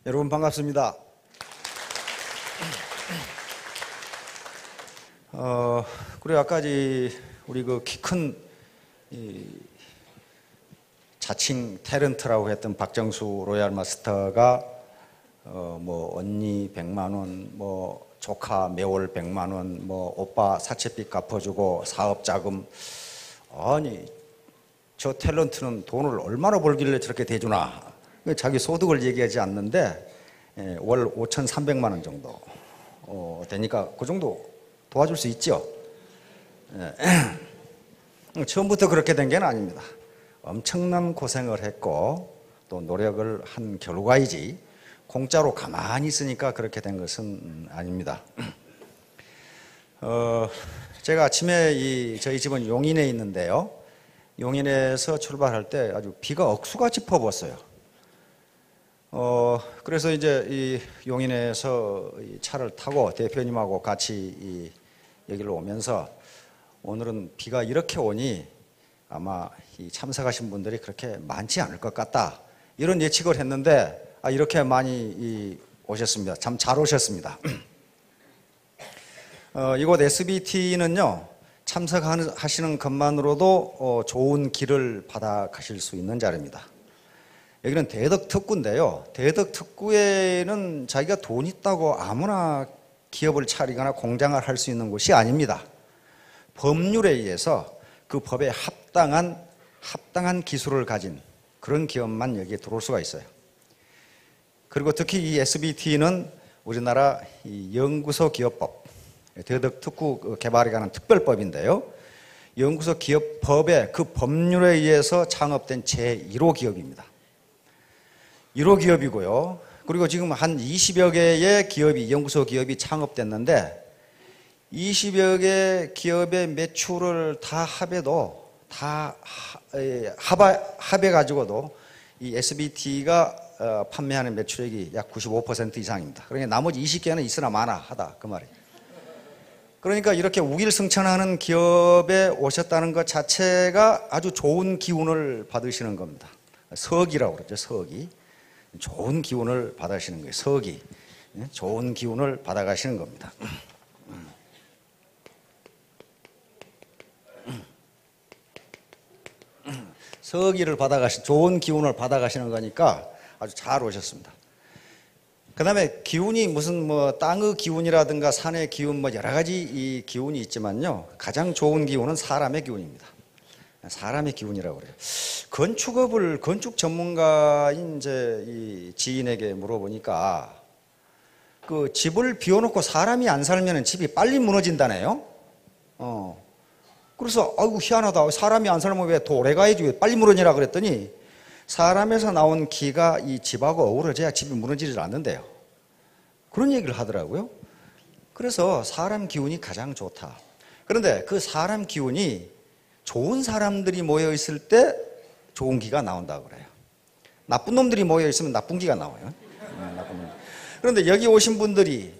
여러분 반갑습니다. 그리고 아까 우리 그 키 큰 자칭 탤런트라고 했던 박정수 로얄 마스터가 뭐 언니 100만 원, 뭐 조카 매월 100만 원, 뭐 오빠 사채빚 갚아주고 사업 자금. 아니 저 탤런트는 돈을 얼마나 벌길래 저렇게 대주나. 자기 소득을 얘기하지 않는데 월 5,300만 원 정도 되니까 그 정도 도와줄 수 있죠. 처음부터 그렇게 된 게 아닙니다. 엄청난 고생을 했고 또 노력을 한 결과이지 공짜로 가만히 있으니까 그렇게 된 것은 아닙니다. 제가 아침에 저희 집은 용인에 있는데요. 용인에서 출발할 때 아주 비가 억수같이 퍼부었어요. 그래서 이제 이 용인에서 이 차를 타고 대표님하고 같이 여기로 오면서 오늘은 비가 이렇게 오니 아마 이 참석하신 분들이 그렇게 많지 않을 것 같다. 이런 예측을 했는데 이렇게 많이 오셨습니다. 참 잘 오셨습니다. 이곳 SBT는요, 참석하시는 것만으로도 좋은 길을 받아 가실 수 있는 자리입니다. 여기는 대덕특구인데요. 대덕특구에는 자기가 돈 있다고 아무나 기업을 차리거나 공장을 할 수 있는 곳이 아닙니다. 법률에 의해서 그 법에 합당한 기술을 가진 그런 기업만 여기에 들어올 수가 있어요. 그리고 특히 이 SBT는 우리나라 이 연구소 기업법, 대덕특구 개발에 관한 특별법인데요. 연구소 기업법의 그 법률에 의해서 창업된 제1호 기업입니다. 1호 기업이고요. 그리고 지금 한 20여 개의 기업이, 연구소 기업이 창업됐는데 20여 개 기업의 매출을 다 합해가지고도 이 SBT가 판매하는 매출액이 약 95% 이상입니다. 그러니까 나머지 20개는 있으나 마나 하다 그 말이에요. 그러니까 이렇게 우길승천하는 기업에 오셨다는 것 자체가 아주 좋은 기운을 받으시는 겁니다. 서기라고 그러죠. 서기. 좋은 기운을 받으시는 거예요. 서기. 좋은 기운을 받아가시는 겁니다. 서기를 좋은 기운을 받아가시는 거니까 아주 잘 오셨습니다. 그 다음에 기운이 무슨 뭐 땅의 기운이라든가 산의 기운 뭐 여러 가지 이 기운이 있지만요. 가장 좋은 기운은 사람의 기운입니다. 사람의 기운이라고 그래요. 건축 전문가인 이 지인에게 물어보니까 그 집을 비워놓고 사람이 안 살면 집이 빨리 무너진다네요. 그래서 아이고 희한하다. 사람이 안 살면 왜 더 오래 가야지 왜 빨리 무너지라 그랬더니 사람에서 나온 기가 이 집하고 어우러져야 집이 무너지질 않는데요. 그런 얘기를 하더라고요. 그래서 사람 기운이 가장 좋다. 그런데 그 사람 기운이 좋은 사람들이 모여 있을 때 좋은 기가 나온다고 그래요. 나쁜 놈들이 모여 있으면 나쁜 기가 나와요. 그런데 여기 오신 분들이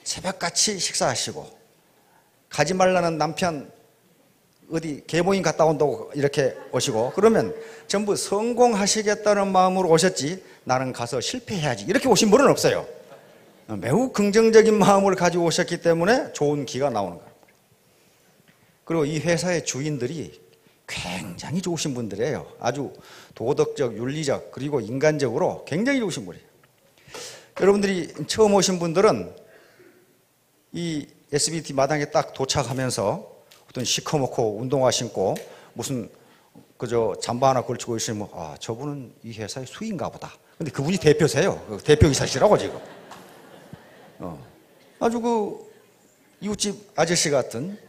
새벽같이 식사하시고 가지 말라는 남편 어디 계모임 갔다 온다고 이렇게 오시고 그러면 전부 성공하시겠다는 마음으로 오셨지 나는 가서 실패해야지 이렇게 오신 분은 없어요. 매우 긍정적인 마음을 가지고 오셨기 때문에 좋은 기가 나오는 거예요. 그리고 이 회사의 주인들이 굉장히 좋으신 분들이에요. 아주 도덕적, 윤리적 그리고 인간적으로 굉장히 좋으신 분이에요. 여러분들이 처음 오신 분들은 이 SBT 마당에 딱 도착하면서 어떤 시커멓고 운동화 신고 무슨 그저 잠바 하나 걸치고 있으면 저분은 이 회사의 수인가 보다. 근데 그분이 대표세요. 대표이사시라고 지금. 아주 그 이웃집 아저씨 같은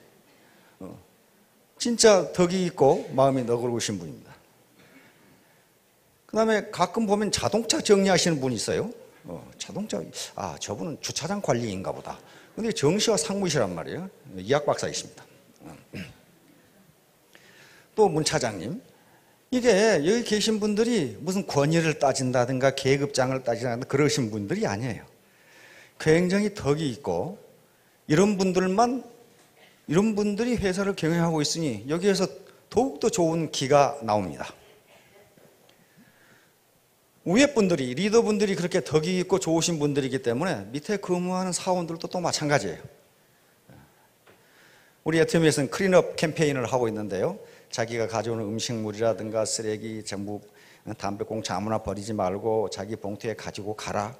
진짜 덕이 있고 마음이 너그러우신 분입니다. 그 다음에 가끔 보면 자동차 정리하시는 분이 있어요. 자동차, 저분은 주차장 관리인가 보다. 근데 정시와 상무시란 말이에요. 이학 박사이십니다. 또 문 차장님. 이게 여기 계신 분들이 무슨 권위를 따진다든가 계급장을 따진다든가 그러신 분들이 아니에요. 굉장히 덕이 있고 이런 분들이 회사를 경영하고 있으니 여기에서 더욱더 좋은 기가 나옵니다. 위에 분들이, 리더분들이 그렇게 덕이 있고 좋으신 분들이기 때문에 밑에 근무하는 사원들도 또 마찬가지예요. 우리 애터미에서는 클린업 캠페인을 하고 있는데요. 자기가 가져오는 음식물이라든가 쓰레기 전부 담배꽁초 아무나 버리지 말고 자기 봉투에 가지고 가라.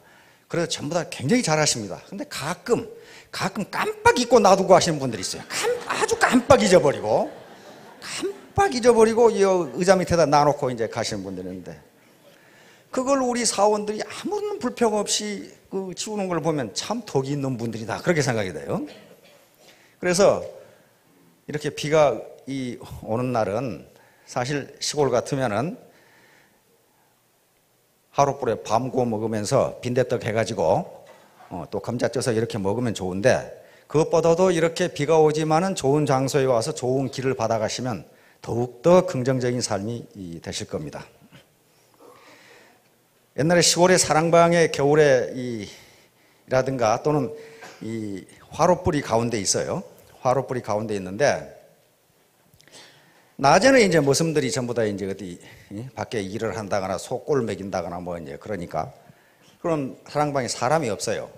그래서 전부 다 굉장히 잘하십니다. 근데 가끔 깜빡 잊고 놔두고 하시는 분들이 있어요. 아주 깜빡 잊어버리고 이 의자 밑에다 놔놓고 이제 가시는 분들이 있는데, 그걸 우리 사원들이 아무런 불평 없이 치우는 걸 보면 참 덕이 있는 분들이다, 그렇게 생각이 돼요. 그래서 이렇게 비가 오는 날은 사실 시골 같으면은 하룻불에 밤 구워 먹으면서 빈대떡 해가지고 또 감자 쪄서 이렇게 먹으면 좋은데, 그것보다도 이렇게 비가 오지만은 좋은 장소에 와서 좋은 길을 받아가시면 더욱더 긍정적인 삶이 되실 겁니다. 옛날에 시골의 사랑방에 겨울에 라든가 또는 이 화로불이 가운데 있어요. 화로불이 가운데 있는데, 낮에는 이제 머슴들이 전부 다 이제 어디 밖에 일을 한다거나 소꼴 먹인다거나 뭐 이제 그러니까 그런 사랑방에 사람이 없어요.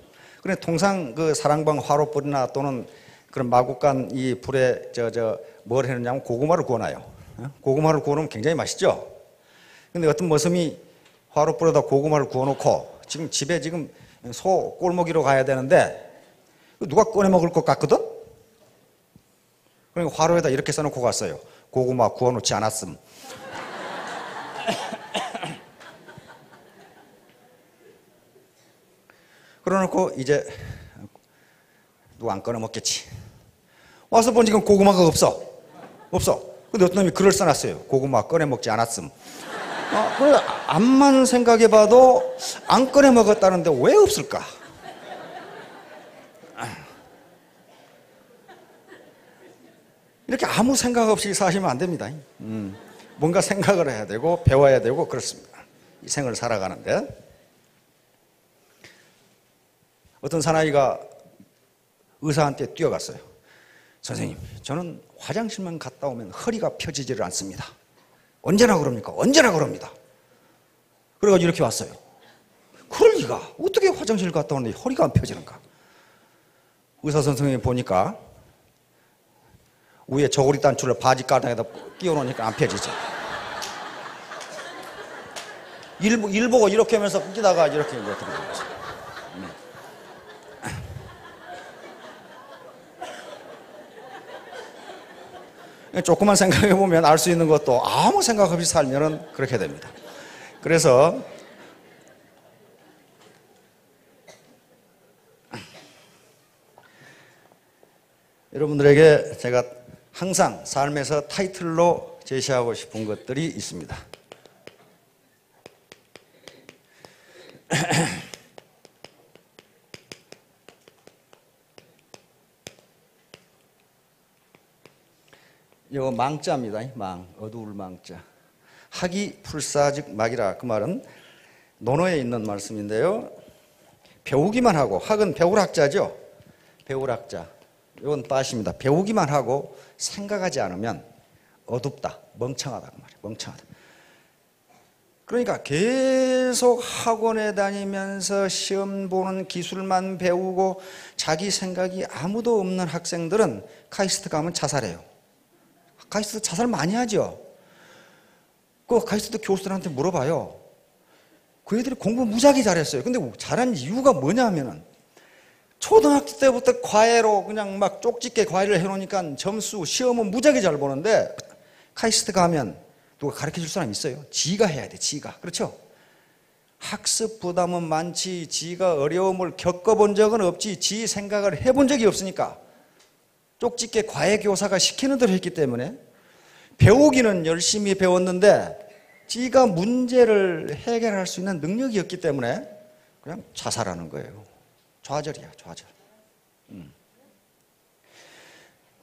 그런데 통상 그 사랑방 화로불이나 또는 그런 마구간 이 불에 뭘 해놓냐면 고구마를 구워놔요. 고구마를 구워놓으면 굉장히 맛있죠. 근데 어떤 머슴이 화로불에다 고구마를 구워놓고 지금 집에 지금 소 꼴먹이로 가야 되는데 누가 꺼내 먹을 것 같거든? 그러니까 화로에다 이렇게 써놓고 갔어요. 고구마 구워놓지 않았음. 그러놓고 이제 누가 안 꺼내 먹겠지. 와서 보니까 고구마가 없어. 근데 어떤 놈이 글을 써놨어요. 고구마 꺼내 먹지 않았음. 그래, 암만 생각해봐도 안 꺼내 먹었다는데 왜 없을까? 이렇게 아무 생각 없이 사시면 안 됩니다. 뭔가 생각을 해야 되고 배워야 되고 그렇습니다. 이 생을 살아가는데, 어떤 사나이가 의사한테 뛰어갔어요. 선생님, 저는 화장실만 갔다 오면 허리가 펴지지를 않습니다. 언제나 그럽니까? 언제나 그럽니다. 그래가지고 이렇게 왔어요. 그럴 리가, 어떻게 화장실 갔다 오는데 허리가 안 펴지는가? 의사 선생님이 보니까 위에 저고리 단추를 바지 가닥에다 끼워놓으니까 안 펴지죠. 일 보고 이렇게 하면서 끼다가 이렇게 들어간 거죠. 조금만 생각해 보면 알 수 있는 것도 아무 생각 없이 살면은 그렇게 됩니다. 그래서 여러분들에게 제가 항상 삶에서 타이틀로 제시하고 싶은 것들이 있습니다. 이거 망자입니다. 망, 어두울 망자. 학이 풀사즉 막이라. 그 말은 논어에 있는 말씀인데요. 배우기만 하고, 학은 배울 학자죠. 배울 학자. 이건 빠십니다. 배우기만 하고 생각하지 않으면 어둡다, 멍청하다 그 말이에요. 멍청하다. 그러니까 계속 학원에 다니면서 시험 보는 기술만 배우고 자기 생각이 아무도 없는 학생들은 카이스트 가면 자살해요. 카이스트 자살 많이 하죠. 그 카이스트 교수들한테 물어봐요. 그 애들이 공부 무지하게 잘했어요. 근데 잘한 이유가 뭐냐면은 초등학교 때부터 과외로 그냥 막 쪽집게 과외를 해놓으니까 점수, 시험은 무지하게 잘 보는데 카이스트 가면 누가 가르쳐 줄 사람 있어요? 지가 해야 돼, 지가. 그렇죠? 학습 부담은 많지, 지가 어려움을 겪어본 적은 없지, 지 생각을 해본 적이 없으니까 쪽집게 과외 교사가 시키는 대로 했기 때문에 배우기는 열심히 배웠는데 지가 문제를 해결할 수 있는 능력이 없기 때문에 그냥 자살하는 거예요. 좌절이야, 좌절.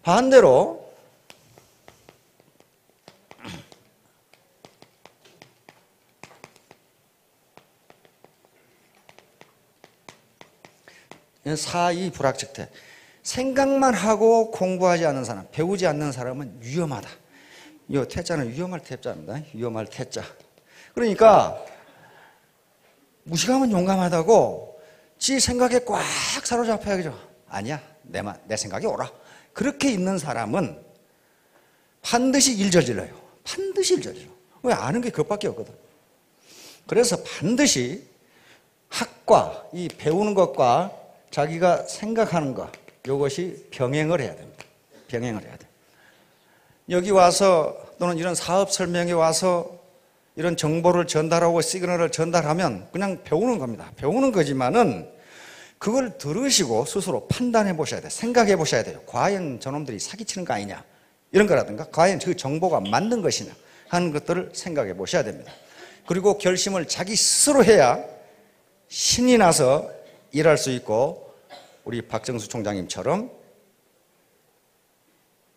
반대로 사이 불확측태. 생각만 하고 공부하지 않는 사람, 배우지 않는 사람은 위험하다. 이 태자는 위험할 태자입니다. 위험할 태자. 그러니까 무식하면 용감하다고 지 생각에 꽉 사로잡혀야죠. 아니야, 내 생각이 옳아. 그렇게 있는 사람은 반드시 일저질러요. 반드시 일저질러. 왜? 아는 게 그것밖에 없거든. 그래서 반드시 학과, 이 배우는 것과 자기가 생각하는 것, 이것이 병행을 해야 됩니다. 병행을 해야 돼. 여기 와서 또는 이런 사업 설명에 와서 이런 정보를 전달하고 시그널을 전달하면 그냥 배우는 겁니다. 배우는 거지만은 그걸 들으시고 스스로 판단해 보셔야 돼요. 생각해 보셔야 돼요. 과연 저놈들이 사기치는 거 아니냐 이런 거라든가 과연 그 정보가 맞는 것이냐 하는 것들을 생각해 보셔야 됩니다. 그리고 결심을 자기 스스로 해야 신이 나서 일할 수 있고 우리 박정수 총장님처럼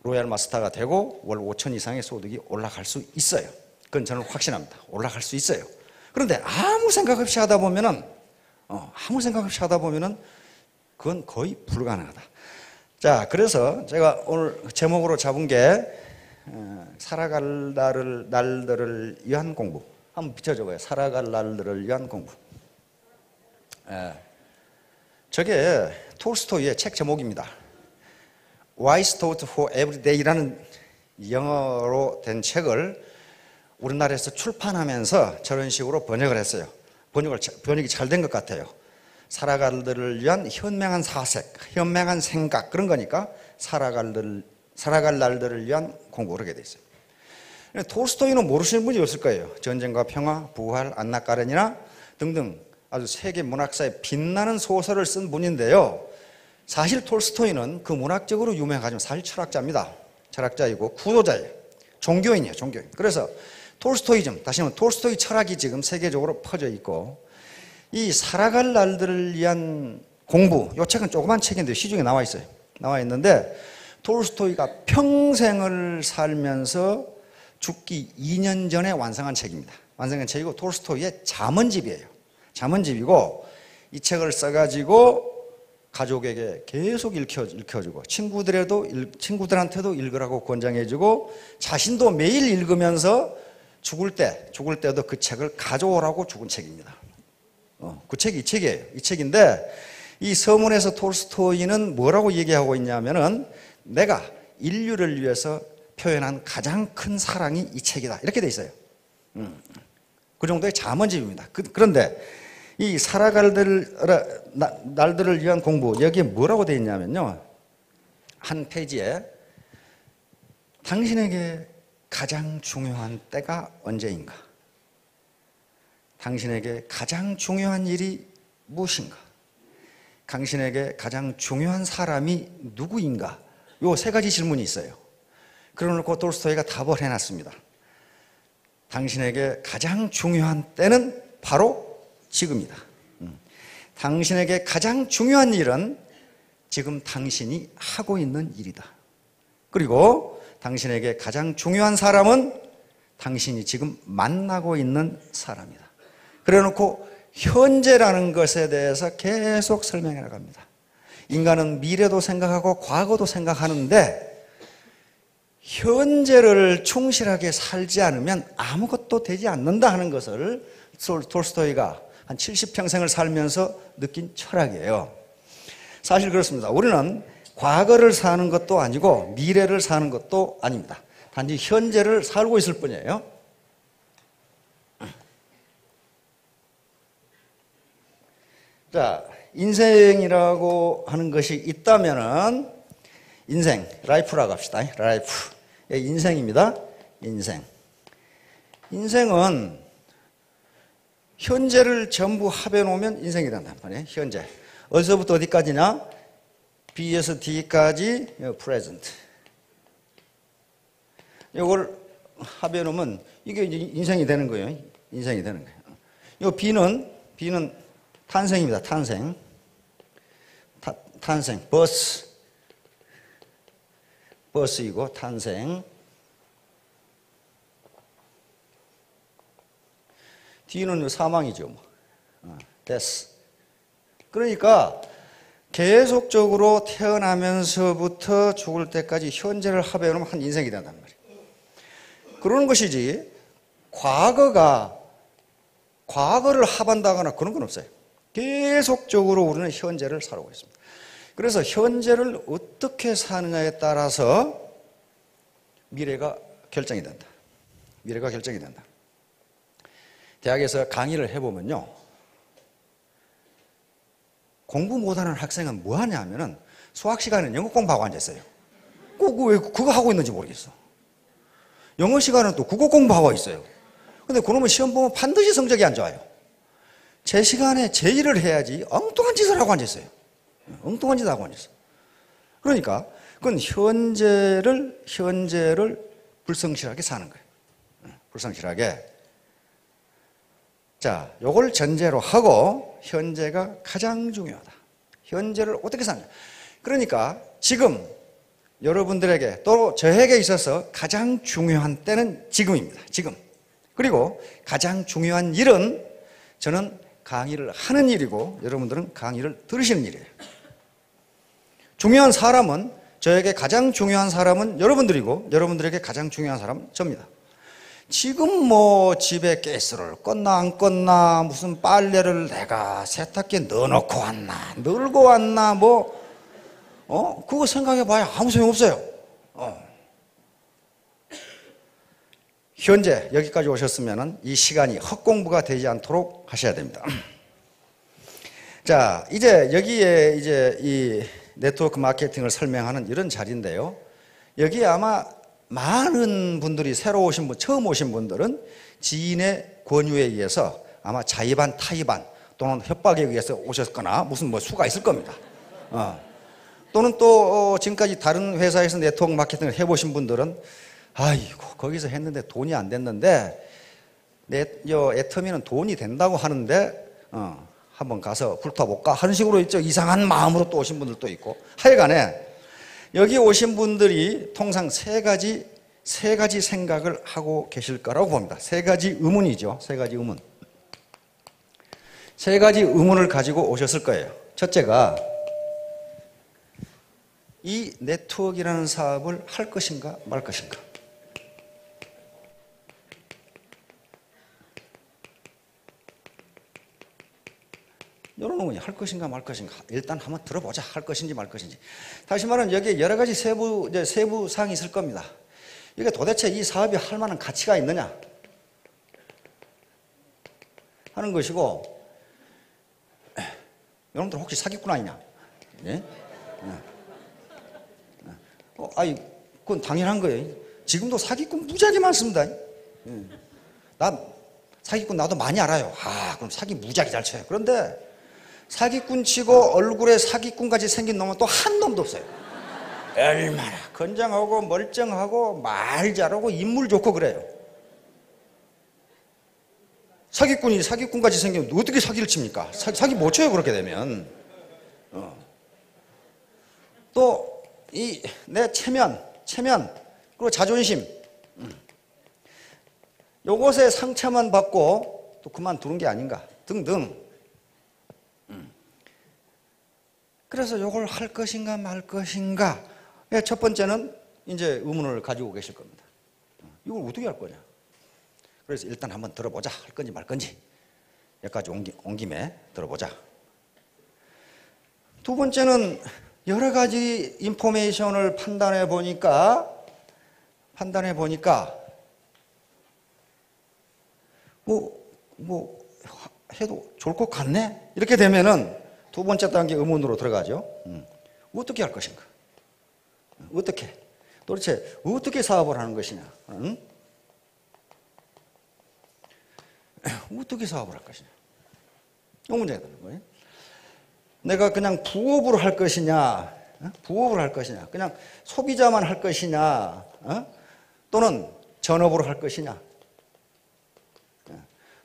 로얄 마스터가 되고 월 5천 이상의 소득이 올라갈 수 있어요. 그건 저는 확신합니다. 올라갈 수 있어요. 그런데 아무 생각 없이 하다 보면은 그건 거의 불가능하다. 자, 그래서 제가 오늘 제목으로 잡은 게 살아갈 날들을 위한 공부. 한번 비춰줘봐요. 살아갈 날들을 위한 공부. 저게 톨스토이의 책 제목입니다. Wise Thought for Every Day라는 영어로 된 책을 우리나라에서 출판하면서 저런 식으로 번역을 했어요. 번역이 잘 된 것 같아요. 살아갈 날들을 위한 현명한 사색, 현명한 생각 그런 거니까 살아갈 날들을 위한 공부 그렇게 돼 있어요. 톨스토이는 모르시는 분이 없을 거예요. 전쟁과 평화, 부활, 안나 까레니나 등등 아주 세계 문학사에 빛나는 소설을 쓴 분인데요. 사실 톨스토이는 그 문학적으로 유명하지만 사실 철학자입니다. 철학자이고 구도자예요. 종교인이에요. 종교인. 그래서 톨스토이즘, 다시 말하면 톨스토이 철학이 지금 세계적으로 퍼져 있고 이 살아갈 날들을 위한 공부, 이 책은 조그만 책인데 시중에 나와 있어요. 나와 있는데 톨스토이가 평생을 살면서 죽기 2년 전에 완성한 책입니다. 완성한 책이고 톨스토이의 잠언집이에요. 잠언집이고 이 책을 써가지고 가족에게 계속 읽혀주고 친구들한테도 읽으라고 권장해주고 자신도 매일 읽으면서 죽을 때도 그 책을 가져오라고 죽은 책입니다. 그 책이 이 책이에요. 이 책인데 이 서문에서 톨스토이는 뭐라고 얘기하고 있냐면은 내가 인류를 위해서 표현한 가장 큰 사랑이 이 책이다. 이렇게 돼 있어요. 그 정도의 잠언집입니다. 그런데 이 살아갈 날들을 위한 공부 여기에 뭐라고 돼 있냐면요. 한 페이지에 당신에게 가장 중요한 때가 언제인가? 당신에게 가장 중요한 일이 무엇인가? 당신에게 가장 중요한 사람이 누구인가? 요 세 가지 질문이 있어요. 그러놓고 톨스토이가 답을 해놨습니다. 당신에게 가장 중요한 때는 바로 지금이다. 당신에게 가장 중요한 일은 지금 당신이 하고 있는 일이다. 그리고 당신에게 가장 중요한 사람은 당신이 지금 만나고 있는 사람이다. 그래놓고 현재라는 것에 대해서 계속 설명해 나갑니다. 인간은 미래도 생각하고 과거도 생각하는데 현재를 충실하게 살지 않으면 아무것도 되지 않는다 하는 것을 톨스토이가 한 70평생을 살면서 느낀 철학이에요. 사실 그렇습니다. 우리는 과거를 사는 것도 아니고 미래를 사는 것도 아닙니다. 단지 현재를 살고 있을 뿐이에요. 자, 인생이라고 하는 것이 있다면은 인생, 라이프라고 합시다. 라이프. 인생입니다. 인생. 인생은 현재를 전부 합해 놓으면 인생이 된단 말이에요. 현재. 어디서부터 어디까지냐? B에서 D까지 present. 이걸 합해 놓으면 이게 이제 인생이 되는 거예요. 인생이 되는 거예요. 이 B는 탄생입니다. 탄생. 탄생. 버스이고 탄생. D는 사망이죠. death. 그러니까 계속적으로 태어나면서부터 죽을 때까지 현재를 합해놓으면 한 인생이 된단 말이에요. 그러는 것이지 과거가 과거를 합한다거나 그런 건 없어요. 계속적으로 우리는 현재를 살아오고 있습니다. 그래서 현재를 어떻게 사느냐에 따라서 미래가 결정이 된다. 미래가 결정이 된다. 대학에서 강의를 해보면요, 공부 못하는 학생은 뭐 하냐 하면은 수학 시간에 영어 공부하고 앉아있어요. 왜 그거 하고 있는지 모르겠어. 영어 시간은 또 국어 공부하고 있어요. 근데 그놈은 시험 보면 반드시 성적이 안 좋아요. 제 시간에 제 일을 해야지 엉뚱한 짓을 하고 앉아있어요. 엉뚱한 짓을 하고 앉아있어요. 그러니까 그건 현재를 불성실하게 사는 거예요. 불성실하게. 자, 요걸 전제로 하고 현재가 가장 중요하다. 현재를 어떻게 사냐. 그러니까 지금 여러분들에게 또 저에게 있어서 가장 중요한 때는 지금입니다. 지금. 그리고 가장 중요한 일은 저는 강의를 하는 일이고 여러분들은 강의를 들으시는 일이에요. 중요한 사람은, 저에게 가장 중요한 사람은 여러분들이고 여러분들에게 가장 중요한 사람은 저입니다. 지금 뭐 집에 가스를 껐나 안 껐나, 무슨 빨래를 내가 세탁기에 넣어놓고 왔나 널고 왔나, 그거 생각해봐야 아무 소용없어요. 현재 여기까지 오셨으면 이 시간이 헛공부가 되지 않도록 하셔야 됩니다. 자, 이제 여기에 이제 이 네트워크 마케팅을 설명하는 이런 자리인데요. 여기에 아마 많은 분들이 새로 오신 분, 처음 오신 분들은 지인의 권유에 의해서 아마 자의반, 타의반 또는 협박에 의해서 오셨거나 무슨 뭐 수가 있을 겁니다. 또는 또 지금까지 다른 회사에서 네트워크 마케팅을 해보신 분들은 아이고 거기서 했는데 돈이 안 됐는데 애터미는 돈이 된다고 하는데 한번 가서 훑어볼까 하는 식으로 있죠. 이상한 마음으로 또 오신 분들도 있고. 하여간에 여기 오신 분들이 통상 세 가지 생각을 하고 계실 거라고 봅니다. 세 가지 의문이죠. 세 가지 의문. 세 가지 의문을 가지고 오셨을 거예요. 첫째가 이 네트워크라는 사업을 할 것인가 말 것인가. 이런 의문이 할 것인가 말 것인가. 일단 한번 들어보자. 할 것인지 말 것인지. 다시 말하면 여기에 여러 가지 세부 사항이 있을 겁니다. 이게 도대체 이 사업이 할 만한 가치가 있느냐 하는 것이고, 여러분들 혹시 사기꾼 아니냐? 예? 그건 당연한 거예요. 지금도 사기꾼 무지하게 많습니다. 사기꾼 나도 많이 알아요. 그럼 사기 무지하게 잘 쳐요. 그런데 사기꾼 치고 얼굴에 사기꾼까지 생긴 놈은 또 한 놈도 없어요. 얼마나 건장하고 멀쩡하고 말 잘하고 인물 좋고 그래요. 사기꾼이 사기꾼까지 생기면 어떻게 사기를 칩니까? 사기 못 쳐요. 그렇게 되면. 또 내 체면 그리고 자존심, 요것에 상처만 받고 또 그만두는 게 아닌가 등등. 그래서 요걸 할 것인가 말 것인가. 첫 번째는 이제 의문을 가지고 계실 겁니다. 이걸 어떻게 할 거냐. 그래서 일단 한번 들어보자. 할 건지 말 건지. 여기까지 온 김에 들어보자. 두 번째는 여러 가지 인포메이션을 판단해 보니까 해도 좋을 것 같네. 이렇게 되면은 두 번째 단계 의문으로 들어가죠. 어떻게 할 것인가? 도대체 어떻게 사업을 하는 것이냐? 어떻게 사업을 할 것이냐? 이 문제가 되는 거예요. 내가 그냥 부업으로 할 것이냐, 그냥 소비자만 할 것이냐, 또는 전업으로 할 것이냐.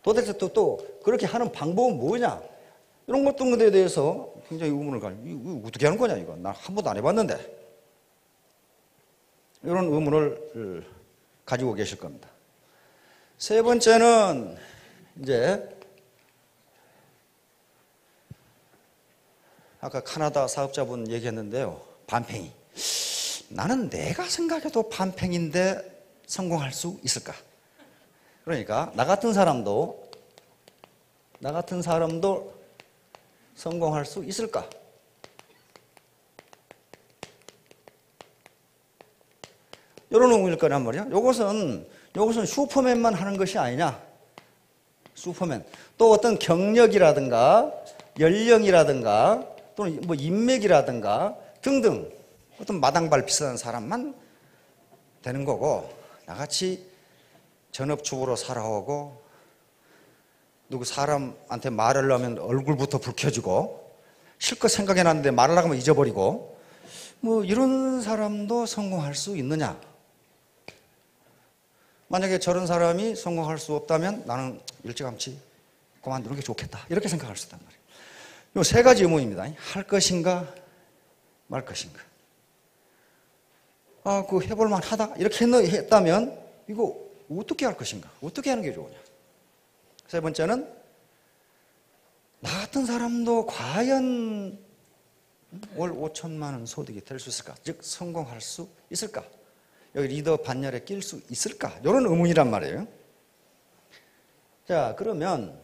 도대체 또 그렇게 하는 방법은 뭐냐? 이런 것들에 대해서 굉장히 의문을 가지고, 이거 어떻게 하는 거냐, 이거. 나 한 번도 안 해봤는데. 이런 의문을 가지고 계실 겁니다. 세 번째는 이제 아까 카나다 사업자분 얘기했는데요. 반팽이. 나는 내가 생각해도 반팽인데 성공할 수 있을까? 그러니까 나 같은 사람도 나 같은 사람도 성공할 수 있을까? 이런 의문일 거란 말이야. 요것은 슈퍼맨만 하는 것이 아니냐. 슈퍼맨. 또 어떤 경력이라든가 연령이라든가 또는 뭐 인맥이라든가 등등 어떤 마당발 비슷한 사람만 되는 거고, 나같이 전업주부로 살아오고 누구 사람한테 말을 하면 얼굴부터 불 켜지고 실컷 생각해 놨는데 말하려고 하면 잊어버리고 뭐 이런 사람도 성공할 수 있느냐. 만약에 저런 사람이 성공할 수 없다면 나는 일찌감치 그만두는 게 좋겠다, 이렇게 생각할 수 있단 말이에요. 이 세 가지 의문입니다. 할 것인가 말 것인가. 그거 해볼만 하다 이렇게 했다면 이거 어떻게 할 것인가, 어떻게 하는 게 좋으냐. 세 번째는 나 같은 사람도 과연 월 5천만 원 소득이 될 수 있을까, 즉 성공할 수 있을까, 여기 리더 반열에 낄 수 있을까, 이런 의문이란 말이에요. 자, 그러면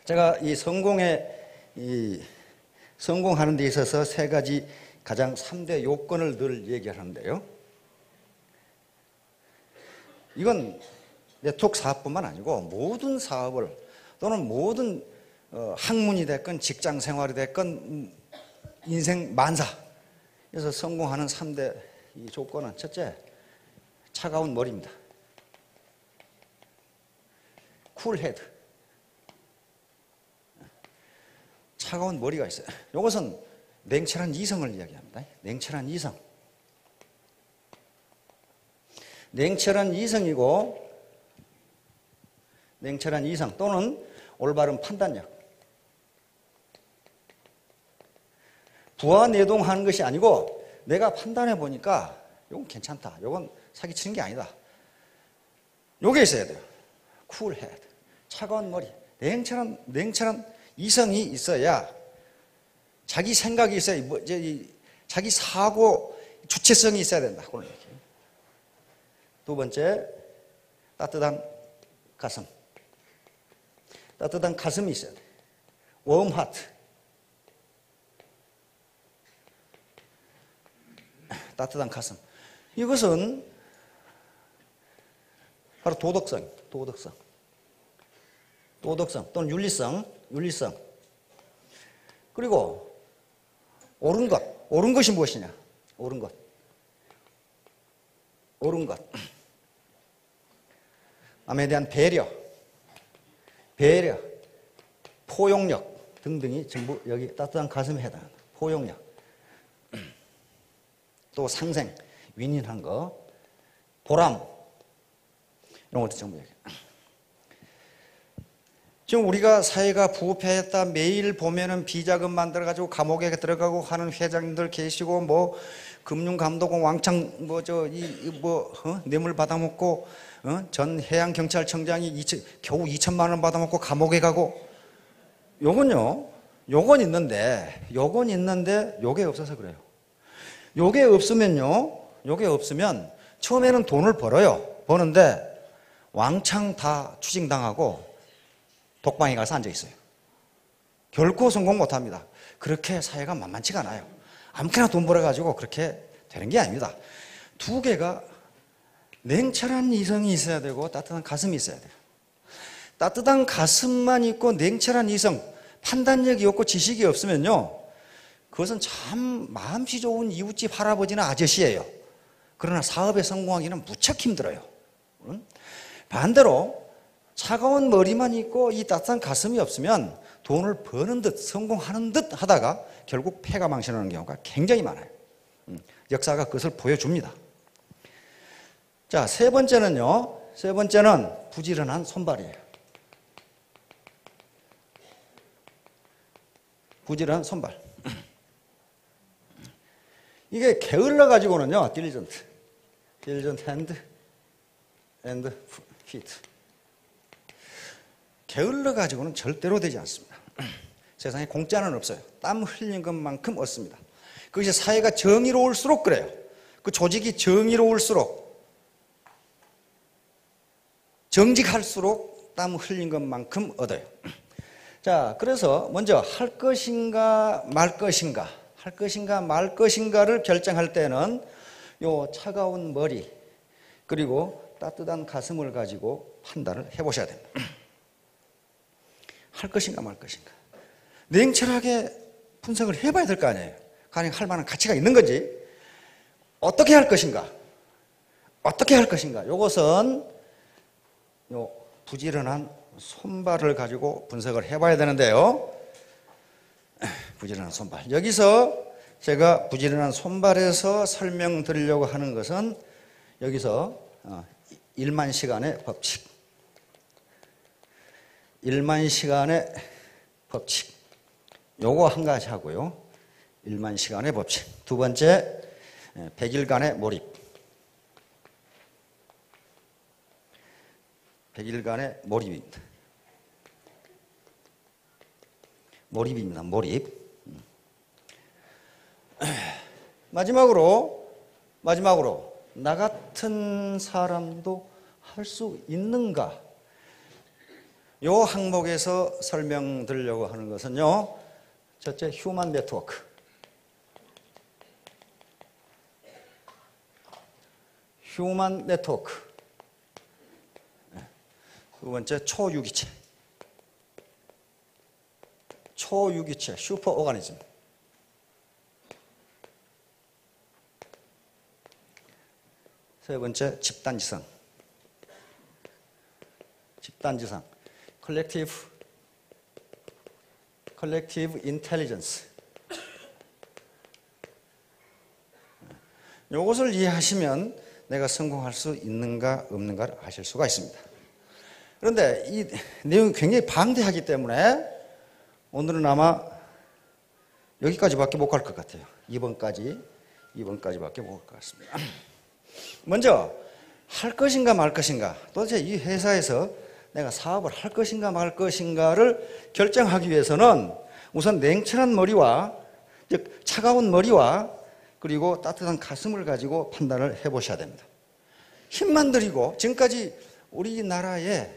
제가 이 성공하는 데 있어서 세 가지 가장 3대 요건을 늘 얘기하는데요. 이건 네트워크 사업뿐만 아니고 모든 사업을 또는 모든 학문이 됐건 직장 생활이 됐건 인생 만사에서 성공하는 3대 이 조건은 첫째, 차가운 머리입니다. 쿨헤드. 차가운 머리가 있어요. 이것은 냉철한 이성을 이야기합니다. 냉철한 이성. 냉철한 이성이고, 냉철한 이성 또는 올바른 판단력. 부하내동하는 것이 아니고 내가 판단해 보니까 이건 괜찮다, 이건 사기치는 게 아니다, 이게 있어야 돼요. 쿨헤드, 차가운 머리, 냉철한 이성이 있어야 자기 생각이 있어야, 자기 사고 주체성이 있어야 된다, 그런 얘기예요. 두 번째, 따뜻한 가슴. 따뜻한 가슴이 있어야 돼. 웜 하트. 따뜻한 가슴. 이것은 바로 도덕성 또는 윤리성. 그리고 옳은 것이 무엇이냐? 옳은 것. 남에 대한 배려, 포용력 등등이 전부 여기 따뜻한 가슴에 해당한다. 포용력. 또 상생, 윈윈한 거, 보람, 이런 것도 전부 얘기해요. 지금 우리가 사회가 부패했다, 매일 보면은 비자금 만들어가지고 감옥에 들어가고 하는 회장님들 계시고, 뭐 금융감독원 왕창 뇌물 받아먹고, 전 해양경찰청장이 겨우 2천만 원 받아먹고 감옥에 가고, 요건 있는데 요게 없어서 그래요. 요게 없으면 처음에는 돈을 버는데 왕창 다 추징당하고 독방에 가서 앉아 있어요. 결코 성공 못합니다. 그렇게 사회가 만만치가 않아요. 아무렇게나 돈 벌어가지고 그렇게 되는 게 아닙니다. 두 개가, 냉철한 이성이 있어야 되고 따뜻한 가슴이 있어야 돼요. 따뜻한 가슴만 있고 냉철한 이성, 판단력이 없고 지식이 없으면요, 그것은 참 마음씨 좋은 이웃집 할아버지나 아저씨예요. 그러나 사업에 성공하기는 무척 힘들어요. 반대로 차가운 머리만 있고 이 따뜻한 가슴이 없으면 돈을 버는 듯 성공하는 듯 하다가 결국 패가 망신하는 경우가 굉장히 많아요. 역사가 그것을 보여줍니다. 자, 세 번째는 부지런한 손발이에요. 부지런한 손발. 이게 게을러 가지고는요, diligent hand and feet. 게을러 가지고는 절대로 되지 않습니다. 세상에 공짜는 없어요. 땀 흘린 것만큼 얻습니다. 그것이 사회가 정의로울수록 그래요. 그 조직이 정의로울수록, 정직할수록 땀 흘린 것만큼 얻어요. 자, 그래서 먼저 할 것인가 말 것인가, 할 것인가 말 것인가를 결정할 때는 요 차가운 머리 그리고 따뜻한 가슴을 가지고 판단을 해보셔야 됩니다. 할 것인가 말 것인가. 냉철하게 분석을 해봐야 될 거 아니에요. 가령 할 만한 가치가 있는 건지, 어떻게 할 것인가, 어떻게 할 것인가. 이것은 요 부지런한 손발을 가지고 분석을 해봐야 되는데요. 부지런한 손발. 여기서 제가 부지런한 손발에서 설명드리려고 하는 것은 여기서 1만 시간의 법칙. 1만 시간의 법칙. 요거 한 가지 하고요. 1만 시간의 법칙. 두 번째, 100일간의 몰입. 100일간의 몰입입니다. 몰입입니다. 몰입. 마지막으로 나 같은 사람도 할 수 있는가? 요 항목에서 설명드리려고 하는 것은요. 첫째, 휴먼 네트워크. 휴먼 네트워크. 두 번째, 초유기체. 초유기체, 슈퍼 오가니즘. 세 번째, 집단지성. 집단지성. 컬렉티브 인텔리전스. 이것을 이해하시면 내가 성공할 수 있는가 없는가를 아실 수가 있습니다. 그런데 이 내용이 굉장히 방대하기 때문에 오늘은 아마 여기까지밖에 못 갈 것 같아요. 2번까지밖에 못 갈 것 같습니다. 먼저 할 것인가 말 것인가. 도대체 이 회사에서 내가 사업을 할 것인가 말 것인가를 결정하기 위해서는 우선 냉철한 머리와, 즉 차가운 머리와 그리고 따뜻한 가슴을 가지고 판단을 해보셔야 됩니다. 힘만 들이고 지금까지 우리나라에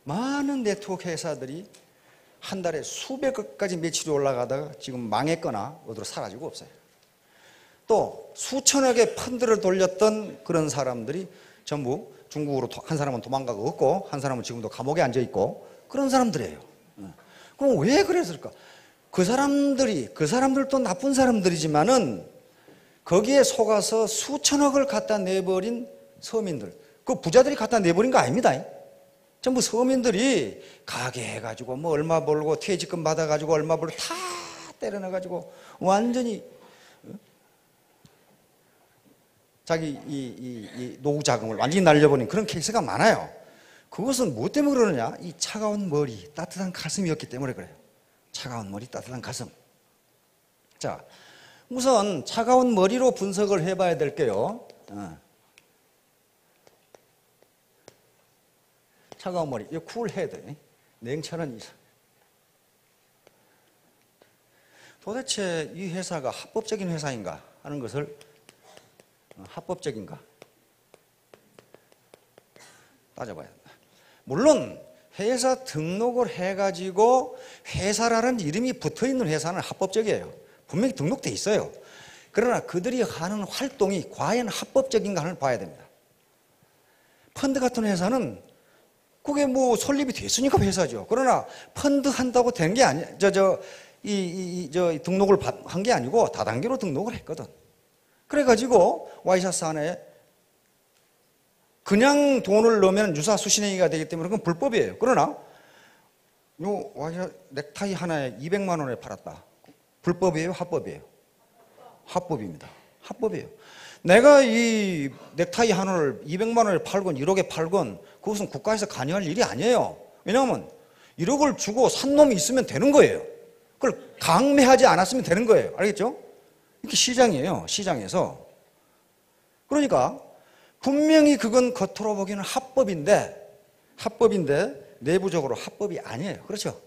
많은 네트워크 회사들이 한 달에 수백억까지 매출이 올라가다가 지금 망했거나 어디로 사라지고 없어요. 또 수천억의 펀드를 돌렸던 그런 사람들이 전부 중국으로 한 사람은 도망가고 없고 한 사람은 지금도 감옥에 앉아있고 그런 사람들이에요. 그럼 왜 그랬을까? 그 사람들도 나쁜 사람들이지만은 거기에 속아서 수천억을 갖다 내버린 서민들, 그 부자들이 갖다 내버린 거 아닙니다. 전부 서민들이 가게 해가지고 뭐 얼마 벌고 퇴직금 받아가지고 얼마 벌고 다 때려넣어가지고 완전히 자기 이 노후 자금을 완전히 날려버린 그런 케이스가 많아요. 그것은 무엇 때문에 그러느냐? 이 차가운 머리, 따뜻한 가슴이었기 때문에 그래요. 차가운 머리, 따뜻한 가슴. 자, 우선 차가운 머리로 분석을 해봐야 될게요. 차가운 머리, 이 쿨헤드, 냉철한 이상. 도대체 이 회사가 합법적인 회사인가 하는 것을 합법적인가 따져봐야 된다. 물론 회사 등록을 해가지고 회사라는 이름이 붙어있는 회사는 합법적이에요. 분명히 등록돼 있어요. 그러나 그들이 하는 활동이 과연 합법적인가 하는 봐야 됩니다. 펀드 같은 회사는 그게 뭐 설립이 됐으니까 회사죠. 그러나 펀드 한다고 된 게 아니, 등록을 한 게 아니고 다단계로 등록을 했거든. 그래가지고 와이셔츠 안에 그냥 돈을 넣으면 유사수신행위가 되기 때문에 그건 불법이에요. 그러나 요 와이셔츠 넥타이 하나에 200만 원에 팔았다. 불법이에요? 합법이에요? 합법입니다. 합법이에요. 내가 이 넥타이 하나를 200만 원에 팔건 1억에 팔건 그것은 국가에서 관여할 일이 아니에요. 왜냐하면 1억을 주고 산 놈이 있으면 되는 거예요. 그걸 강매하지 않았으면 되는 거예요. 알겠죠? 이렇게 시장이에요. 시장에서. 그러니까 분명히 그건 겉으로 보기에는 합법인데 내부적으로 합법이 아니에요. 그렇죠?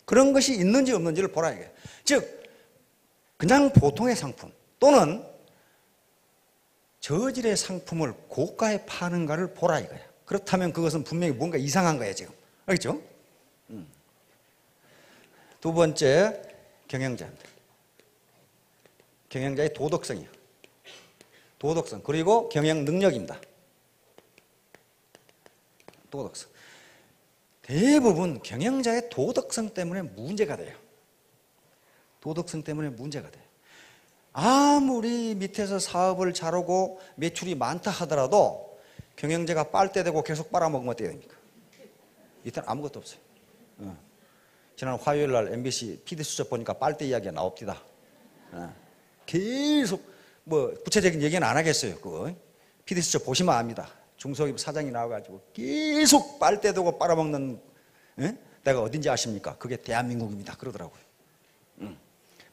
그런 것이 있는지 없는지를 보라 이게. 즉 그냥 보통의 상품 또는 저질의 상품을 고가에 파는가를 보라 이거야. 그렇다면 그것은 분명히 뭔가 이상한 거예요, 지금. 알겠죠? 두 번째, 경영자입니다. 경영자의 도덕성이요. 도덕성. 그리고 경영 능력입니다. 도덕성. 대부분 경영자의 도덕성 때문에 문제가 돼요. 도덕성 때문에 문제가 돼요. 아무리 밑에서 사업을 잘하고 매출이 많다 하더라도 경영자가 빨대대고 계속 빨아먹으면 어떻게 됩니까? 이때는 아무것도 없어요. 지난 화요일 날 MBC PD수첩 보니까 빨대 이야기가 나옵니다. 계속 뭐 구체적인 얘기는 안 하겠어요. 그거 PD수첩 보시면 압니다. 중소기업 사장이 나와가지고 계속 빨대대고 빨아먹는, 내가 어딘지 아십니까? 그게 대한민국입니다. 그러더라고요.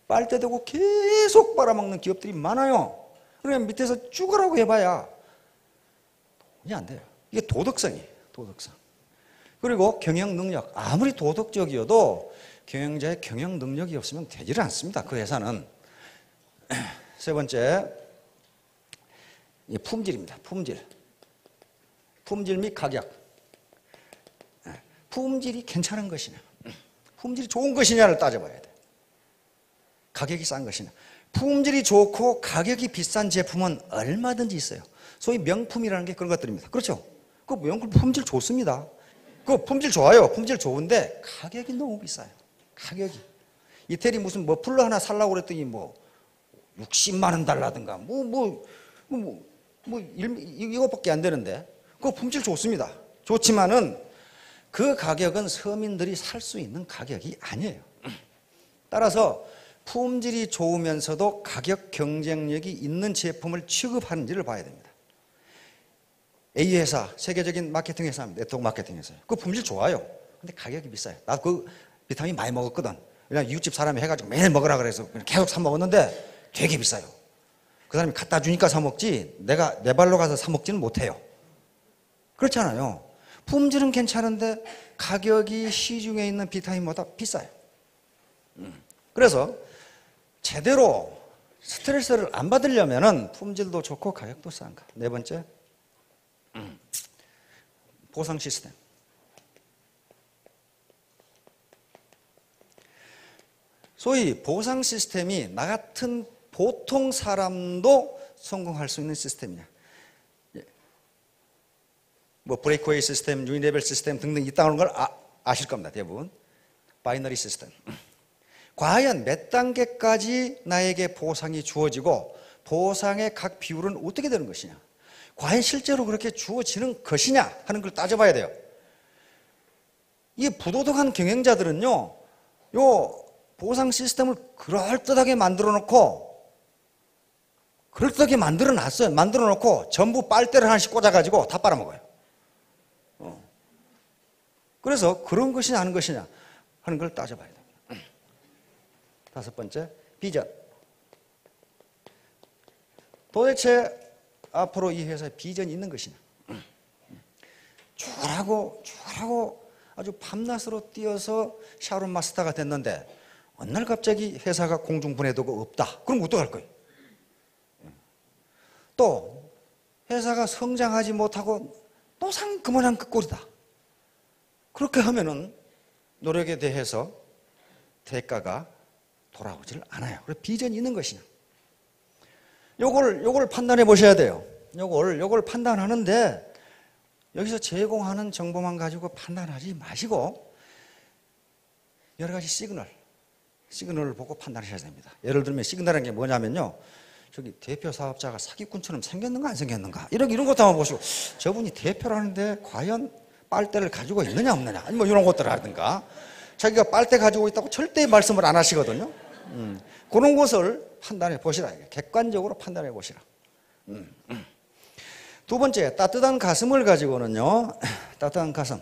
빨대대고 계속 빨아먹는 기업들이 많아요. 그러면 밑에서 죽으라고 해봐야 돈이 안 돼요. 이게 도덕성이에요. 도덕성. 그리고 경영 능력. 아무리 도덕적이어도 경영자의 경영 능력이 없으면 되지를 않습니다. 그 회사는. 세 번째, 품질입니다. 품질. 품질 및 가격. 품질이 괜찮은 것이냐, 품질이 좋은 것이냐를 따져봐야 돼. 가격이 싼 것이냐. 품질이 좋고 가격이 비싼 제품은 얼마든지 있어요. 소위 명품이라는 게 그런 것들입니다. 그렇죠? 그 명품 품질 좋습니다. 그 품질 좋아요. 품질 좋은데 가격이 너무 비싸요. 가격이. 이태리 무슨 머플러 하나 살라고 그랬더니 뭐 60만 원 달라든가 이것밖에 안 되는데 그 품질 좋습니다. 좋지만은 그 가격은 서민들이 살 수 있는 가격이 아니에요. 따라서 품질이 좋으면서도 가격 경쟁력이 있는 제품을 취급하는지를 봐야 됩니다. A 회사, 세계적인 마케팅 회사입니다. 네트워크 마케팅 회사예요. 그 품질 좋아요. 근데 가격이 비싸요. 나 그 비타민 많이 먹었거든. 그냥 이웃집 사람이 해가지고 매일 먹으라 그래서 계속 사 먹었는데 되게 비싸요. 그 사람이 갖다 주니까 사 먹지 내가 내 발로 가서 사 먹지는 못해요. 그렇잖아요. 품질은 괜찮은데 가격이 시중에 있는 비타민보다 비싸요. 그래서 제대로 스트레스를 안 받으려면 품질도 좋고 가격도 싼 거. 네 번째, 보상 시스템. 소위 보상 시스템이 나 같은 보통 사람도 성공할 수 있는 시스템이냐. 뭐 브레이크웨이 시스템, 유니레벨 시스템 등등 있다는 걸 아실 겁니다. 대부분. 바이너리 시스템. 과연 몇 단계까지 나에게 보상이 주어지고 보상의 각 비율은 어떻게 되는 것이냐. 과연 실제로 그렇게 주어지는 것이냐 하는 걸 따져봐야 돼요. 이 부도덕한 경영자들은요, 요 보상 시스템을 그럴듯하게 만들어 놓고 그럴듯하게 만들어 놨어요. 만들어 놓고 전부 빨대를 하나씩 꽂아가지고 다 빨아먹어요. 그래서 그런 것이냐 아닌 것이냐 하는 걸 따져봐야 됩니다. 다섯 번째, 비전. 도대체 앞으로 이 회사에 비전이 있는 것이냐. 죽으라고 아주 밤낮으로 뛰어서 샤론 마스터가 됐는데 어느 날 갑자기 회사가 공중분해도가 없다. 그럼 어떡할 거예요? 또 회사가 성장하지 못하고 노상 그만한 그 꼴이다. 그렇게 하면은 노력에 대해서 대가가 돌아오질 않아요. 그래서 비전이 있는 것이냐. 요걸 판단해 보셔야 돼요. 요걸 판단하는데 여기서 제공하는 정보만 가지고 판단하지 마시고 여러 가지 시그널을 보고 판단하셔야 됩니다. 예를 들면 시그널이라는 게 뭐냐면요. 저기 대표 사업자가 사기꾼처럼 생겼는가 안 생겼는가 이런 것도 한번 보시고 저분이 대표라는데 과연 빨대를 가지고 있느냐 없느냐 아니 뭐 이런 것들 하든가 자기가 빨대 가지고 있다고 절대 말씀을 안 하시거든요. 그런 것을 판단해 보시라. 객관적으로 판단해 보시라. 두 번째, 따뜻한 가슴을 가지고는요. 따뜻한 가슴.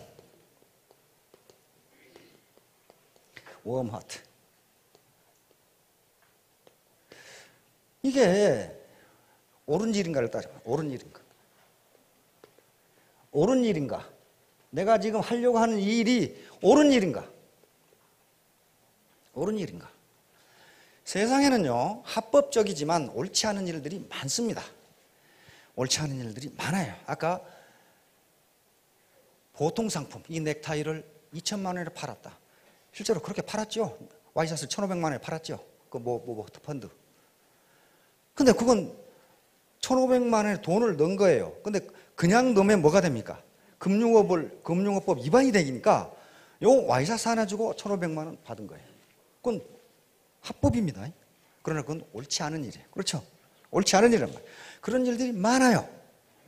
warm heart. 이게 옳은 일인가를 따져봐. 옳은 일인가? 옳은 일인가? 내가 지금 하려고 하는 이 일이 옳은 일인가? 옳은 일인가? 세상에는요, 합법적이지만 옳지 않은 일들이 많습니다. 옳지 않은 일들이 많아요. 아까 보통 상품, 이 넥타이를 2천만 원에 팔았다. 실제로 그렇게 팔았죠. 와이셔츠를 1,500만 원에 팔았죠. 그 펀드. 근데 그건 1,500만 원에 돈을 넣은 거예요. 근데 그냥 넣으면 뭐가 됩니까? 금융업법 위반이 되니까 요 와이셔츠 하나 주고 1,500만 원 받은 거예요. 그건 합법입니다. 그러나 그건 옳지 않은 일이에요. 그렇죠? 옳지 않은 일이란 말이에요. 그런 일들이 많아요.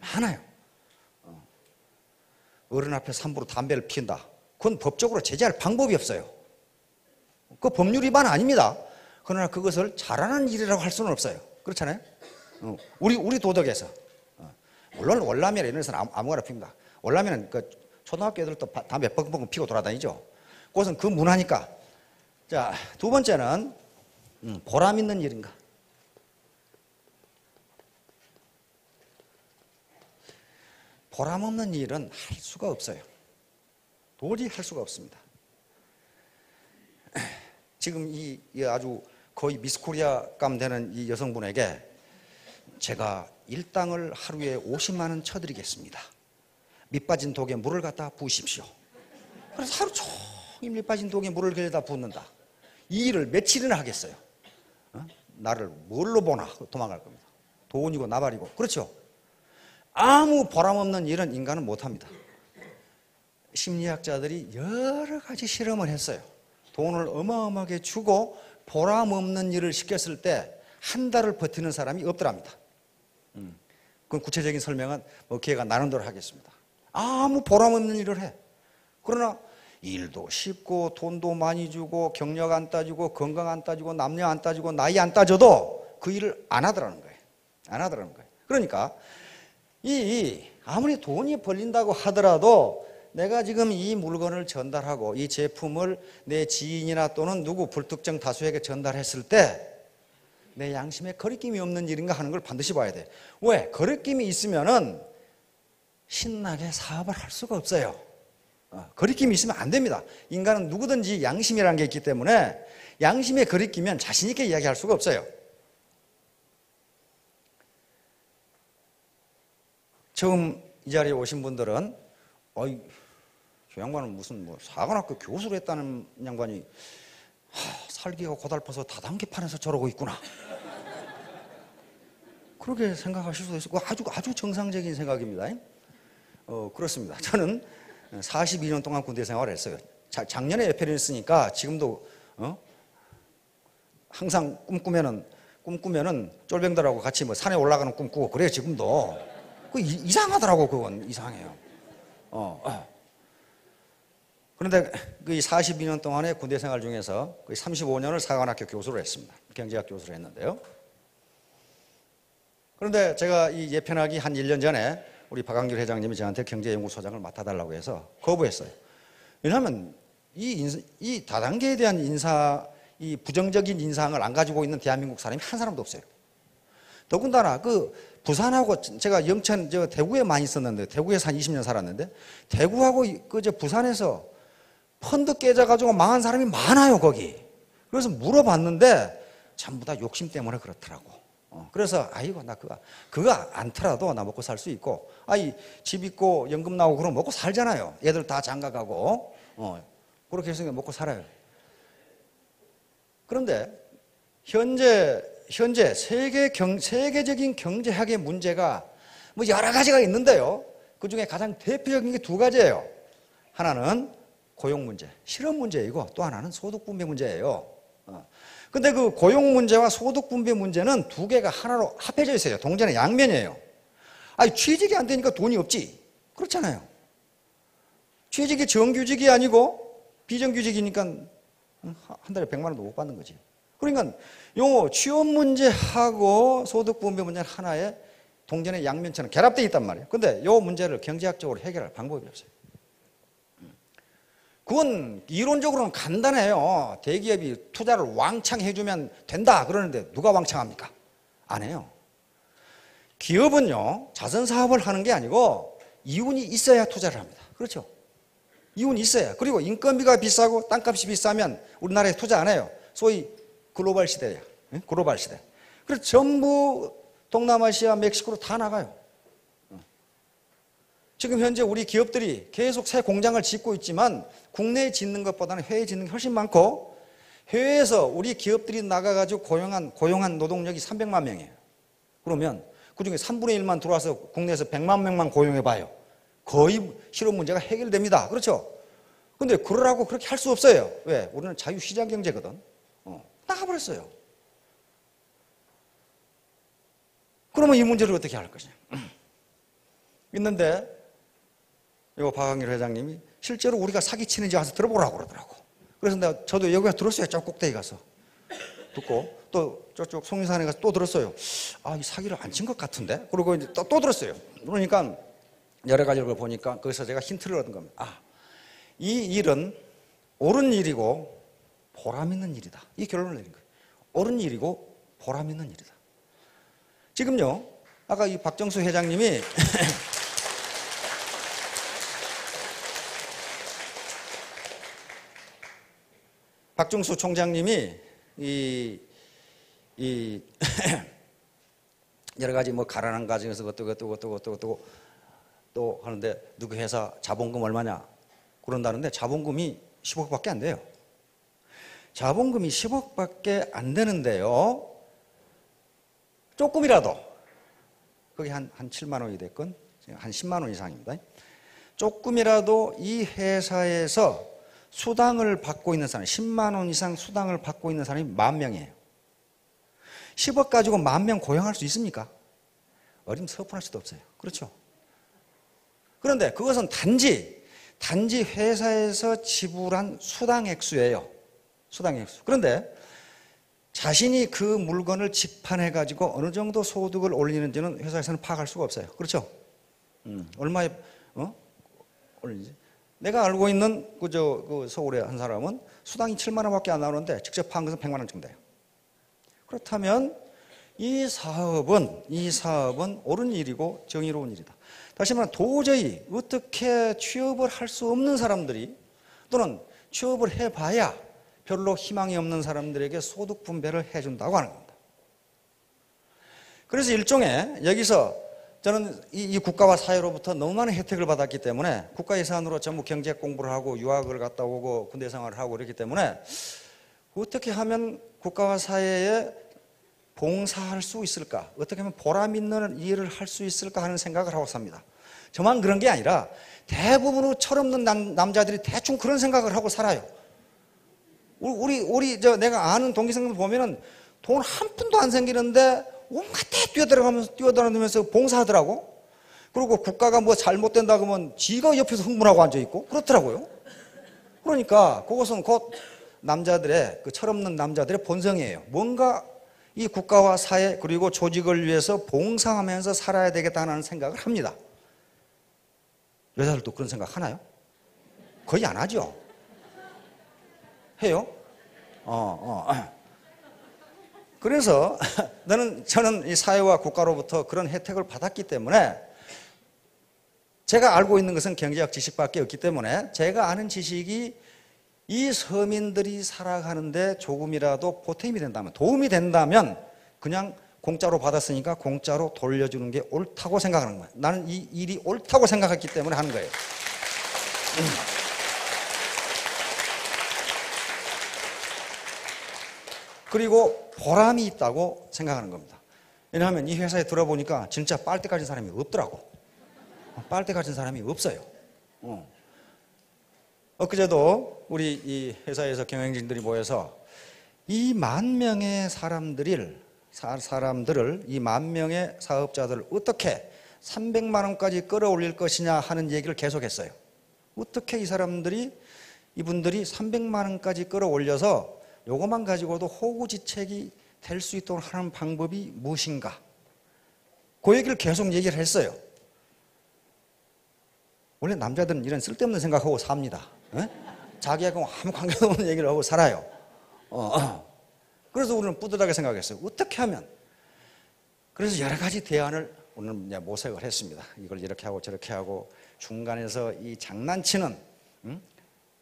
많아요. 어른 앞에서 함부로 담배를 피운다. 그건 법적으로 제재할 방법이 없어요. 그 법률 위반 아닙니다. 그러나 그것을 잘하는 일이라고 할 수는 없어요. 그렇잖아요? 우리 도덕에서. 물론 월남이나 이런 데서는 아무거나 핍니다. 월남이는 그 초등학교 애들도 담배 뻥뻥 피고 돌아다니죠. 그것은 그 문화니까. 자, 두 번째는 보람 있는 일인가. 보람 없는 일은 할 수가 없어요. 도저히 할 수가 없습니다. 지금 이 아주 거의 미스코리아 감 되는 이 여성분에게 제가 일당을 하루에 50만 원 쳐드리겠습니다. 밑 빠진 독에 물을 갖다 부으십시오. 그래서 하루 종일 밑 빠진 독에 물을 겨다 붓는다. 이 일을 며칠이나 하겠어요. 나를 뭘로 보나 도망갈 겁니다. 돈이고 나발이고. 그렇죠? 아무 보람 없는 일은 인간은 못합니다. 심리학자들이 여러 가지 실험을 했어요. 돈을 어마어마하게 주고 보람 없는 일을 시켰을 때 한 달을 버티는 사람이 없더랍니다. 그 구체적인 설명은 기회가 나는 대로 하겠습니다. 아무 보람 없는 일을 해. 그러나 일도 쉽고 돈도 많이 주고 경력 안 따지고 건강 안 따지고 남녀 안 따지고 나이 안 따져도 그 일을 안 하더라는 거예요. 안 하더라는 거예요. 그러니까 아무리 돈이 벌린다고 하더라도 내가 지금 이 물건을 전달하고 이 제품을 내 지인이나 또는 누구 불특정 다수에게 전달했을 때 내 양심에 거리낌이 없는 일인가 하는 걸 반드시 봐야 돼. 왜? 거리낌이 있으면은 신나게 사업을 할 수가 없어요. 거리낌이 있으면 안 됩니다. 인간은 누구든지 양심이라는 게 있기 때문에 양심에 거리끼면 자신 있게 이야기할 수가 없어요. 처음 이 자리에 오신 분들은 저 양반은 무슨 사관학교 교수를 했다는 양반이 살기가 고달퍼서 다단계판에서 저러고 있구나. 그렇게 생각하실 수도 있고 아주 정상적인 생각입니다. 그렇습니다. 저는 42년 동안 군대 생활을 했어요. 작년에 예편을 했으니까 지금도 항상 꿈꾸면은 쫄병들하고 같이 산에 올라가는 꿈 꾸고 그래요. 지금도 그 이상하더라고. 그건 이상해요. 그런데 그 42년 동안의 군대 생활 중에서 거의 35년을 사관학교 교수를 했습니다. 경제학 교수를 했는데요. 그런데 제가 이 예편하기 한 1년 전에 우리 박광길 회장님이 저한테 경제연구소장을 맡아달라고 해서 거부했어요. 왜냐하면 이 다단계에 대한 이 부정적인 인상을 안 가지고 있는 대한민국 사람이 한 사람도 없어요. 더군다나 부산하고 제가 영천, 대구에 많이 있었는데, 대구에서 한 20년 살았는데, 대구하고 부산에서 펀드 깨져가지고 망한 사람이 많아요, 거기. 그래서 물어봤는데, 전부 다 욕심 때문에 그렇더라고. 그래서, 아이고, 나 그거 안 틀어도 나 먹고 살 수 있고, 집 있고, 연금 나오고, 그럼 먹고 살잖아요. 애들 다 장가가고, 그렇게 해서 먹고 살아요. 그런데, 현재 세계적인 경제학의 문제가 여러 가지가 있는데요. 그 중에 가장 대표적인 게 두 가지예요. 하나는 고용 문제, 실업 문제이고 또 하나는 소득 분배 문제예요. 근데 그 고용 문제와 소득 분배 문제는 두 개가 하나로 합해져 있어요. 동전의 양면이에요. 취직이 안 되니까 돈이 없지. 그렇잖아요. 취직이 정규직이 아니고 비정규직이니까 한 달에 100만 원도 못 받는 거지. 그러니까 요 취업 문제하고 소득 분배 문제는 하나의 동전의 양면처럼 결합되어 있단 말이에요. 근데 요 문제를 경제학적으로 해결할 방법이 없어요. 그건 이론적으로는 간단해요. 대기업이 투자를 왕창 해주면 된다 그러는데 누가 왕창합니까? 안 해요. 기업은요, 자선 사업을 하는 게 아니고 이윤이 있어야 투자를 합니다. 그렇죠? 이윤이 있어야. 그리고 인건비가 비싸고 땅값이 비싸면 우리나라에 투자 안 해요. 소위 글로벌 시대예요. 글로벌 시대. 그래서 전부 동남아시아, 멕시코로 다 나가요. 지금 현재 우리 기업들이 계속 새 공장을 짓고 있지만 국내에 짓는 것보다는 해외에 짓는 게 훨씬 많고, 해외에서 우리 기업들이 나가가지고 고용한 노동력이 300만 명이에요. 그러면 그중에 3분의 1만 들어와서 국내에서 100만 명만 고용해봐요. 거의 실업 문제가 해결됩니다. 그렇죠? 근데 그러라고 그렇게 할 수 없어요. 왜? 우리는 자유시장 경제거든. 나가버렸어요. 그러면 이 문제를 어떻게 할 것이냐. 있는데 요 박항일 회장님이 실제로 우리가 사기치는지 와서 들어보라고 그러더라고. 그래서 저도 여기 들었어요. 저 꼭대기 가서 듣고, 또 저쪽 송리산에 가서 또 들었어요. 아, 이 사기를 안 친 것 같은데. 그리고 이제 또 들었어요. 그러니까 여러 가지 걸 보니까 거기서 제가 힌트를 얻은 겁니다. 아, 이 일은 옳은 일이고 보람 있는 일이다. 이 결론을 내린 거예요. 옳은 일이고 보람 있는 일이다. 지금요, 아까 이 박정수 회장님이 박정수 총장님이 여러 가지 뭐 가난한 가정에서 그것도 또 하는데, 누구 회사 자본금 얼마냐 그런다는데 자본금이 10억밖에 안 돼요. 자본금이 10억밖에 안 되는데요, 조금이라도 그게 한 7만 원이 됐건 한 10만 원 이상입니다. 조금이라도 이 회사에서 수당을 받고 있는 사람, 10만 원 이상 수당을 받고 있는 사람이 10,000명이에요. 10억 가지고 10,000명 고용할 수 있습니까? 어림서분할 수도 없어요. 그렇죠? 그런데 그것은 단지 회사에서 지불한 수당 액수예요. 수당 액수. 그런데 자신이 그 물건을 집판해 가지고 어느 정도 소득을 올리는지는 회사에서는 파악할 수가 없어요. 그렇죠? 얼마에 올리지? 내가 알고 있는 그 서울의 한 사람은 수당이 7만 원밖에 안 나오는데 직접 파는 것은 100만 원 정도 돼요. 그렇다면 이 사업은 옳은 일이고 정의로운 일이다. 다시 말하면 도저히 어떻게 취업을 할 수 없는 사람들이, 또는 취업을 해봐야 별로 희망이 없는 사람들에게 소득 분배를 해준다고 하는 겁니다. 그래서 일종의, 여기서 저는 이 국가와 사회로부터 너무 많은 혜택을 받았기 때문에, 국가 예산으로 전부 경제 공부를 하고 유학을 갔다 오고 군대 생활을 하고 그렇기 때문에 어떻게 하면 국가와 사회에 봉사할 수 있을까, 어떻게 하면 보람 있는 일을 할 수 있을까 하는 생각을 하고 삽니다. 저만 그런 게 아니라 대부분의 철없는 남자들이 대충 그런 생각을 하고 살아요. 내가 아는 동기생들 보면은 돈 한 푼도 안 생기는데 온갖 데 뛰어다니면서 봉사하더라고. 그리고 국가가 뭐 잘못된다 그러면 지가 옆에서 흥분하고 앉아있고 그렇더라고요. 그러니까 그것은 곧 그 철없는 남자들의 본성이에요. 뭔가 이 국가와 사회 그리고 조직을 위해서 봉사하면서 살아야 되겠다는 생각을 합니다. 여자들도 그런 생각 하나요? 거의 안 하죠. 해요? 그래서 저는 이 사회와 국가로부터 그런 혜택을 받았기 때문에, 제가 알고 있는 것은 경제학 지식밖에 없기 때문에, 제가 아는 지식이 이 서민들이 살아가는데 조금이라도 보탬이 된다면, 도움이 된다면 그냥 공짜로 받았으니까 공짜로 돌려주는 게 옳다고 생각하는 거예요. 나는 이 일이 옳다고 생각했기 때문에 하는 거예요. 그리고 보람이 있다고 생각하는 겁니다. 왜냐하면 이 회사에 들어보니까 진짜 빨대 가진 사람이 없더라고. 빨대 가진 사람이 없어요. 엊그제도 우리 이 회사에서 경영진들이 모여서 이 10,000명의 사람들을, 이 10,000명의 사업자들을 어떻게 300만 원까지 끌어올릴 것이냐 하는 얘기를 계속했어요. 어떻게 이분들이 300만 원까지 끌어올려서 요것만 가지고도 호구지책이 될 수 있도록 하는 방법이 무엇인가? 그 얘기를 계속 얘기를 했어요. 원래 남자들은 이런 쓸데없는 생각하고 삽니다. 자기하고 아무 관계도 없는 얘기를 하고 살아요. 그래서 우리는 뿌듯하게 생각했어요. 어떻게 하면? 그래서 여러 가지 대안을 오늘 모색을 했습니다. 이걸 이렇게 하고 저렇게 하고, 중간에서 이 장난치는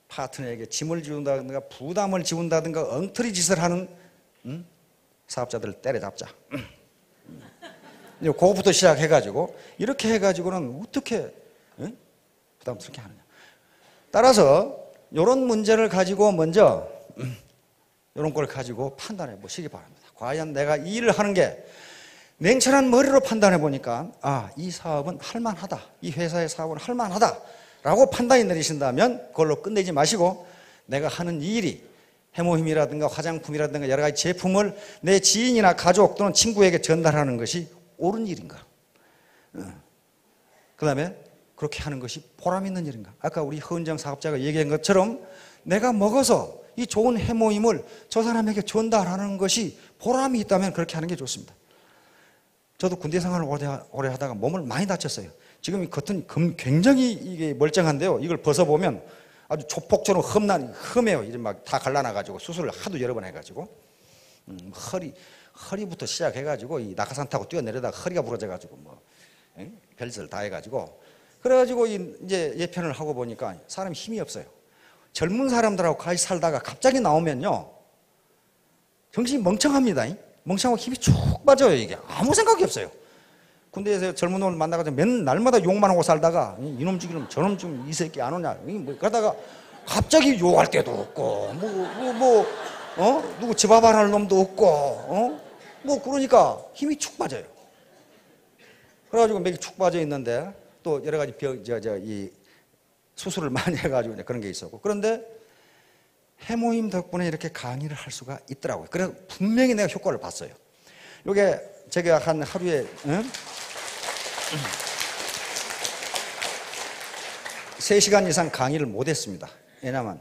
파트너에게 짐을 지운다든가 부담을 지운다든가 엉터리 짓을 하는 사업자들을 때려잡자. 그거부터 시작해가지고, 이렇게 해가지고는 어떻게 부담스럽게 하느냐. 따라서 이런 문제를 가지고 먼저 이런 걸 가지고 판단해 보시기 바랍니다. 과연 내가 이 일을 하는 게 냉철한 머리로 판단해 보니까 이 사업은 할만하다. 이 회사의 사업은 할만하다. 라고 판단이 내리신다면 그걸로 끝내지 마시고 내가 하는 이 일이 해모힘이라든가 화장품이라든가 여러 가지 제품을 내 지인이나 가족 또는 친구에게 전달하는 것이 옳은 일인가? 그 다음에 그렇게 하는 것이 보람 있는 일인가? 아까 우리 허은정 사업자가 얘기한 것처럼 내가 먹어서 이 좋은 해모임을 저 사람에게 전달하는 것이 보람이 있다면 그렇게 하는 게 좋습니다. 저도 군대 생활을 오래 하다가 몸을 많이 다쳤어요. 지금 이 겉은 굉장히 이게 멀쩡한데요. 이걸 벗어보면 아주 조폭처럼 험해요. 이제 막 다 갈라놔가지고 수술을 하도 여러 번 해가지고 허리부터 시작해가지고 이 낙하산 타고 뛰어내려다가 허리가 부러져가지고 뭐 별짓을 다 해가지고 그래가지고 이제 예편을 하고 보니까 사람이 힘이 없어요. 젊은 사람들하고 같이 살다가 갑자기 나오면요 정신이 멍청합니다. 멍청하고 힘이 쭉 빠져요. 이게 아무 생각이 없어요. 군대에서 젊은 놈을 만나가지고 맨 날마다 욕만 하고 살다가 이놈 죽이놈 저놈 좀 이 새끼 안 오냐 뭐 그러다가 갑자기 욕할 때도 없고 누구 집 앞안할 놈도 없고 뭐 그러니까 힘이 축 빠져요. 그래가지고 맥이 축 빠져 있는데 또 여러 가지 이 수술을 많이 해가지고 그런 게 있었고 그런데 해모임 덕분에 이렇게 강의를 할 수가 있더라고요. 그래서 분명히 내가 효과를 봤어요. 요게 제가 한 하루에 3시간 이상 강의를 못했습니다. 왜냐하면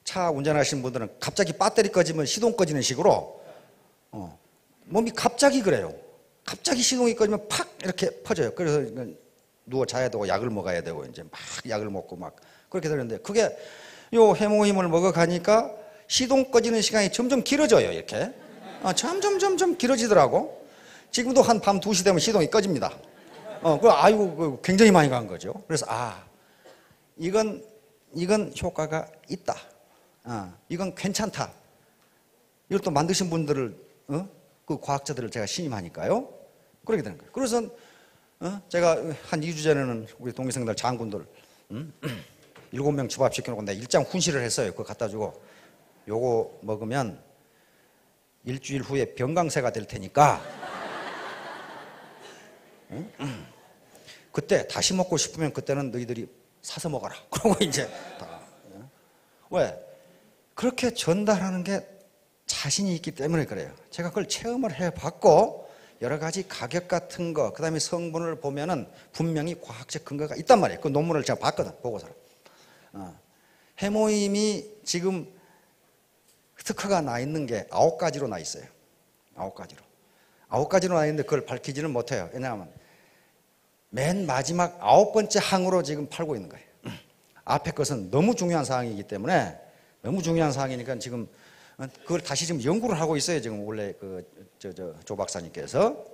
차 운전하시는 분들은 갑자기 배터리 꺼지면 시동 꺼지는 식으로 몸이 갑자기 그래요. 갑자기 시동이 꺼지면 팍 이렇게 퍼져요. 그래서 누워 자야 되고 약을 먹어야 되고 이제 막 약을 먹고 막 그렇게 되는데 그게 요 해모힘을 먹어가니까 시동 꺼지는 시간이 점점 길어져요. 이렇게 점점 길어지더라고. 지금도 한 밤 2시 되면 시동이 꺼집니다. 굉장히 많이 간 거죠. 그래서 이건 효과가 있다. 이건 괜찮다. 이걸 또 만드신 분들을 그 과학자들을 제가 신임하니까요. 그렇게 되는 거예요. 그래서 제가 한 2주 전에는 우리 동기생들 장군들 7명 주밥시켜놓고 내가 일장 훈시를 했어요. 그거 갖다 주고 요거 먹으면 일주일 후에 병강세가 될 테니까 그때 다시 먹고 싶으면 그때는 너희들이 사서 먹어라. 그러고 이제 왜? 그렇게 전달하는 게 자신이 있기 때문에 그래요. 제가 그걸 체험을 해봤고 여러 가지 가격 같은 거 그다음에 성분을 보면은 분명히 과학적 근거가 있단 말이에요. 그 논문을 제가 봤거든. 보고서를. 해모임이 지금 특허가 나 있는 게 9가지로 나 있어요. 9가지로 나 있는데 그걸 밝히지는 못해요. 왜냐하면 맨 마지막 9번째 항으로 지금 팔고 있는 거예요. 앞에 것은 너무 중요한 사항이기 때문에 너무 중요한 사항이니까 지금 그걸 다시 지금 연구를 하고 있어요. 지금 원래 조 박사님께서.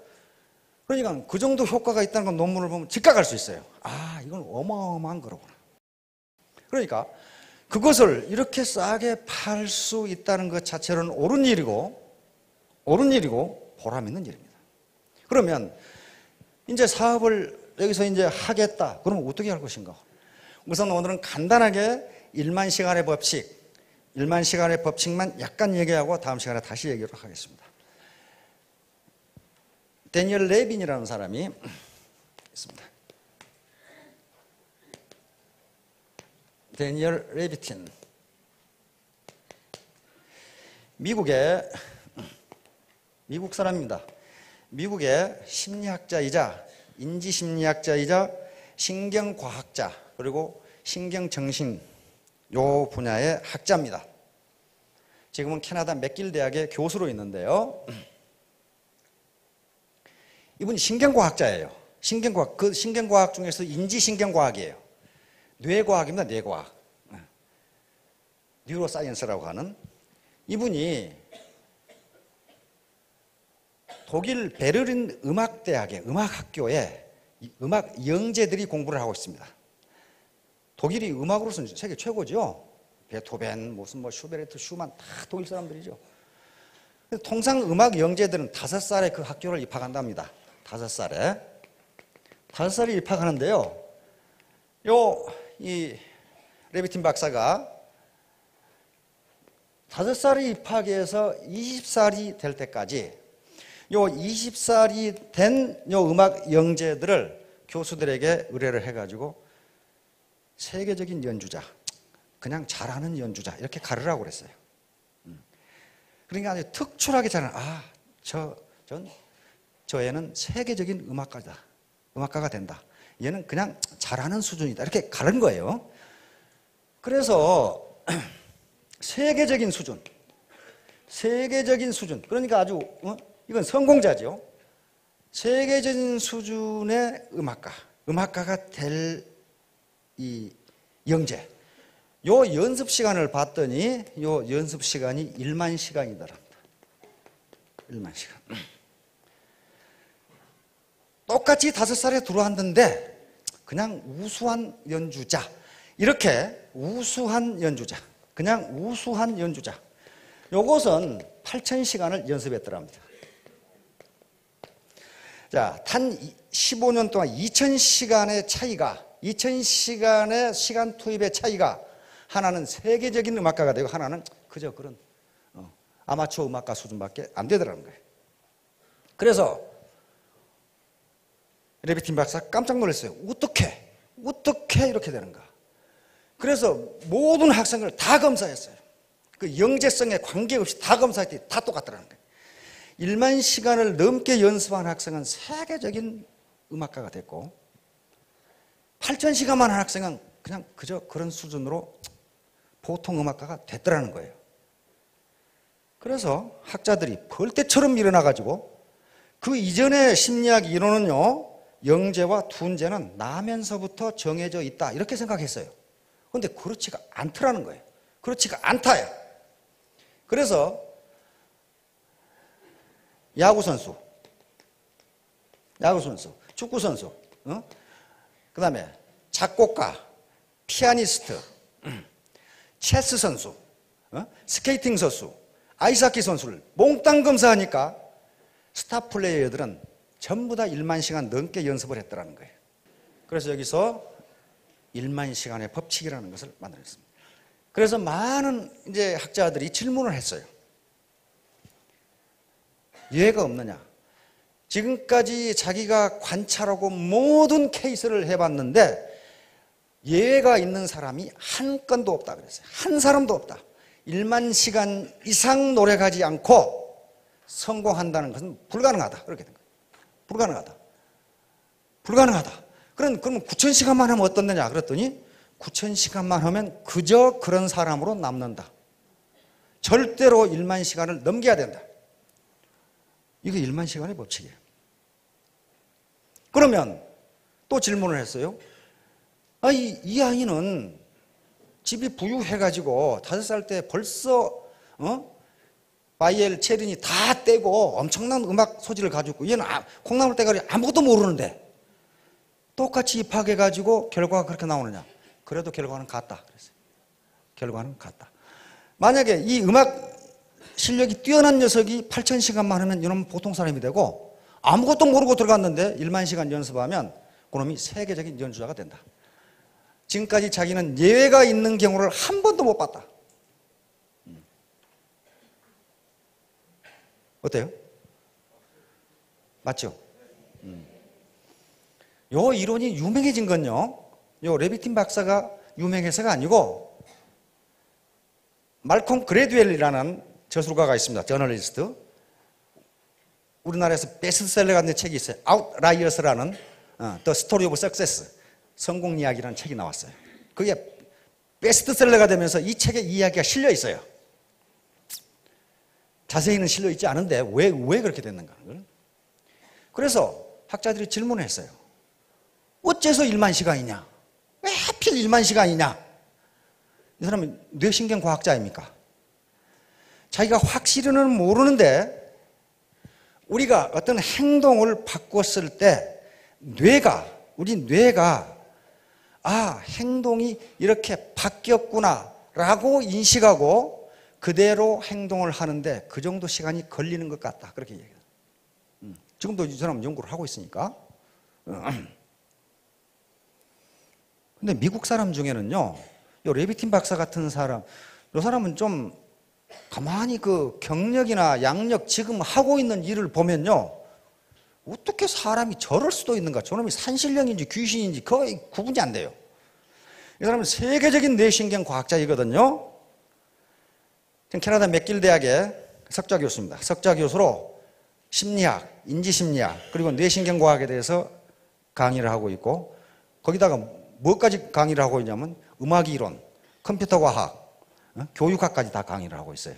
그러니까 그 정도 효과가 있다는 건 논문을 보면 직각할 수 있어요. 이건 어마어마한 거로구나. 그러니까 그것을 이렇게 싸게 팔 수 있다는 것 자체는 옳은 일이고 보람 있는 일입니다. 그러면 이제 사업을 여기서 이제 하겠다. 그러면 어떻게 할 것인가? 우선 오늘은 간단하게 1만 시간의 법칙만 약간 얘기하고 다음 시간에 다시 얘기를 하겠습니다. 데니얼 레빈이라는 사람이 있습니다. 데니얼 레비틴. 미국 사람입니다. 미국의 심리학자이자 인지심리학자이자 신경과학자 그리고 신경정신 요 분야의 학자입니다. 지금은 캐나다 맥길 대학의 교수로 있는데요. 이분이 신경과학자예요. 그 신경과학 중에서 인지신경과학이에요. 뇌과학입니다. 뇌과학. 뉴로사이언스라고 하는 이분이 독일 베르린 음악대학의 음악학교에 음악 영재들이 공부를 하고 있습니다. 독일이 음악으로서는 세계 최고죠. 베토벤, 무슨 슈베르트, 슈만 다 독일 사람들이죠. 통상 음악 영재들은 5살에 그 학교를 입학한답니다. 5살에 입학하는데요. 이 레비틴 박사가 5살에 입학해서 20살이 될 때까지 요 20살이 된 요 음악 영재들을 교수들에게 의뢰를 해가지고 세계적인 연주자, 그냥 잘하는 연주자 이렇게 가르라고 그랬어요. 그러니까 아주 특출하게 잘하는, 저 애는 세계적인 음악가가 된다. 얘는 그냥 잘하는 수준이다. 이렇게 가른 거예요. 그래서 세계적인 수준, 그러니까 아주 이건 성공자죠. 세계적인 수준의 음악가가 될 이 영재. 요 연습 시간을 봤더니 요 연습 시간이 1만 시간이더랍니다. 1만 시간. 똑같이 5살에 들어왔는데 그냥 우수한 연주자. 이렇게 우수한 연주자. 그냥 우수한 연주자. 요것은 8,000시간을 연습했더랍니다. 자, 단 15년 동안 2,000시간의 차이가, 2,000시간의 시간 투입의 차이가 하나는 세계적인 음악가가 되고 하나는 그저 그런 아마추어 음악가 수준밖에 안 되더라는 거예요. 그래서 레비틴 박사 깜짝 놀랐어요. 어떻게 이렇게 되는가? 그래서 모든 학생을 다 검사했어요. 그 영재성에 관계없이 다 검사했더니 다 똑같더라는 거예요. 1만 시간을 넘게 연습한 학생은 세계적인 음악가가 됐고 8,000시간만 한 학생은 그냥 그저 그런 수준으로 보통 음악가가 됐더라는 거예요. 그래서 학자들이 벌떼처럼 일어나가지고 그 이전의 심리학 이론은요, 영재와 둔재는 나면서부터 정해져 있다 이렇게 생각했어요. 그런데 그렇지가 않더라는 거예요. 그렇지가 않다요. 그래서 야구선수, 축구선수, 그 다음에 작곡가, 피아니스트, 체스 선수, 스케이팅 선수, 아이스하키 선수를 몽땅 검사하니까 스타 플레이어들은 전부 다 1만 시간 넘게 연습을 했더라는 거예요. 그래서 여기서 1만 시간의 법칙이라는 것을 만들었습니다. 그래서 많은 이제 학자들이 질문을 했어요. 예가 없느냐? 지금까지 자기가 관찰하고 모든 케이스를 해봤는데 예외가 있는 사람이 한 건도 없다 그랬어요. 한 사람도 없다. 1만 시간 이상 노력하지 않고 성공한다는 것은 불가능하다. 그렇게 된 거예요. 불가능하다. 그러면 9,000시간만 하면 어떻느냐? 그랬더니 9,000시간만 하면 그저 그런 사람으로 남는다. 절대로 1만 시간을 넘겨야 된다. 이게 1만 시간의 법칙이에요. 그러면 또 질문을 했어요. 이 아이는 집이 부유해가지고 5살 때 벌써 바이엘, 체린이 다 떼고 엄청난 음악 소질을 가지고 있고 얘는 콩나물 떼가리 아무것도 모르는데 똑같이 입학해가지고 결과가 그렇게 나오느냐? 그래도 결과는 같다 그랬어요. 결과는 같다. 만약에 이 음악 실력이 뛰어난 녀석이 8,000시간만 하면 이놈은 보통 사람이 되고 아무것도 모르고 들어갔는데 1만 시간 연습하면 그놈이 세계적인 연주자가 된다. 지금까지 자기는 예외가 있는 경우를 한 번도 못 봤다. 어때요? 맞죠? 요 이론이 유명해진 건요, 요 레비틴 박사가 유명해서가 아니고 말콤 그래듀엘이라는 저술가가 있습니다. 저널리스트. 우리나라에서 베스트셀러가 된 책이 있어요. 아웃라이어스라는 The Story of Success, 성공 이야기라는 책이 나왔어요. 그게 베스트셀러가 되면서 이 책에 이야기가 실려 있어요. 자세히는 실려 있지 않은데 왜 그렇게 됐는가. 그래서 학자들이 질문을 했어요. 어째서 1만 시간이냐? 왜 하필 1만 시간이냐? 이 사람은 뇌신경 과학자입니까? 자기가 확실히는 모르는데 우리가 어떤 행동을 바꿨을 때 우리 뇌가 행동이 이렇게 바뀌었구나 라고 인식하고 그대로 행동을 하는데 그 정도 시간이 걸리는 것 같다. 그렇게 얘기해요. 지금도 이 사람 연구를 하고 있으니까. 근데 미국 사람 중에는요, 요 레비틴 박사 같은 사람, 요 사람은 좀 가만히 그 경력이나 양력 지금 하고 있는 일을 보면요, 어떻게 사람이 저럴 수도 있는가? 저놈이 산신령인지 귀신인지 거의 구분이 안 돼요. 이 사람은 세계적인 뇌신경 과학자이거든요. 캐나다 맥길 대학의 석좌 교수입니다. 석좌 교수로 심리학, 인지심리학, 그리고 뇌신경 과학에 대해서 강의를 하고 있고, 거기다가 뭐까지 강의를 하고 있냐면 음악이론, 컴퓨터 과학, 교육학까지 다 강의를 하고 있어요.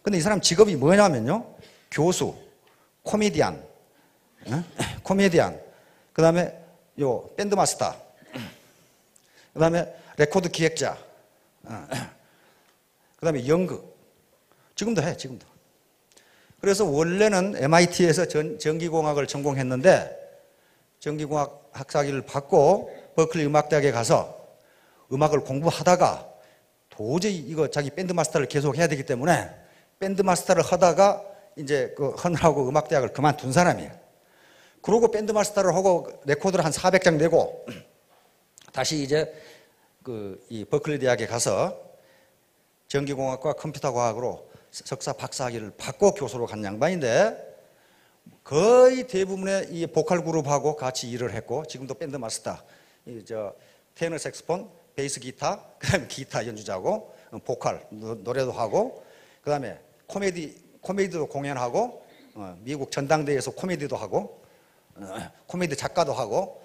근데 이 사람 직업이 뭐냐면요, 교수, 코미디언, 그 다음에 요 밴드 마스터, 그 다음에 레코드 기획자, 그 다음에 연극, 지금도 해, 지금도. 그래서 원래는 MIT에서 전기공학을 전공했는데 전기공학 학사학위를 받고 버클리 음악대학에 가서 음악을 공부하다가 도저히 이거 자기 밴드 마스터를 계속 해야 되기 때문에 밴드 마스터를 하다가 이제 그 하느라고 음악대학을 그만둔 사람이에요. 그러고 밴드 마스터를 하고 레코드를 한 400장 내고 다시 이제 이 버클리 대학에 가서 전기공학과 컴퓨터과학으로 석사 박사학위를 받고 교수로 간 양반인데 거의 대부분의 이 보컬 그룹하고 같이 일을 했고 지금도 밴드 마스터, 테너 색스폰, 베이스 기타, 그다음에 기타 연주자고 보컬 노래도 하고 그다음에 코미디도 공연하고 미국 전당대회에서 코미디도 하고 코미디 작가도 하고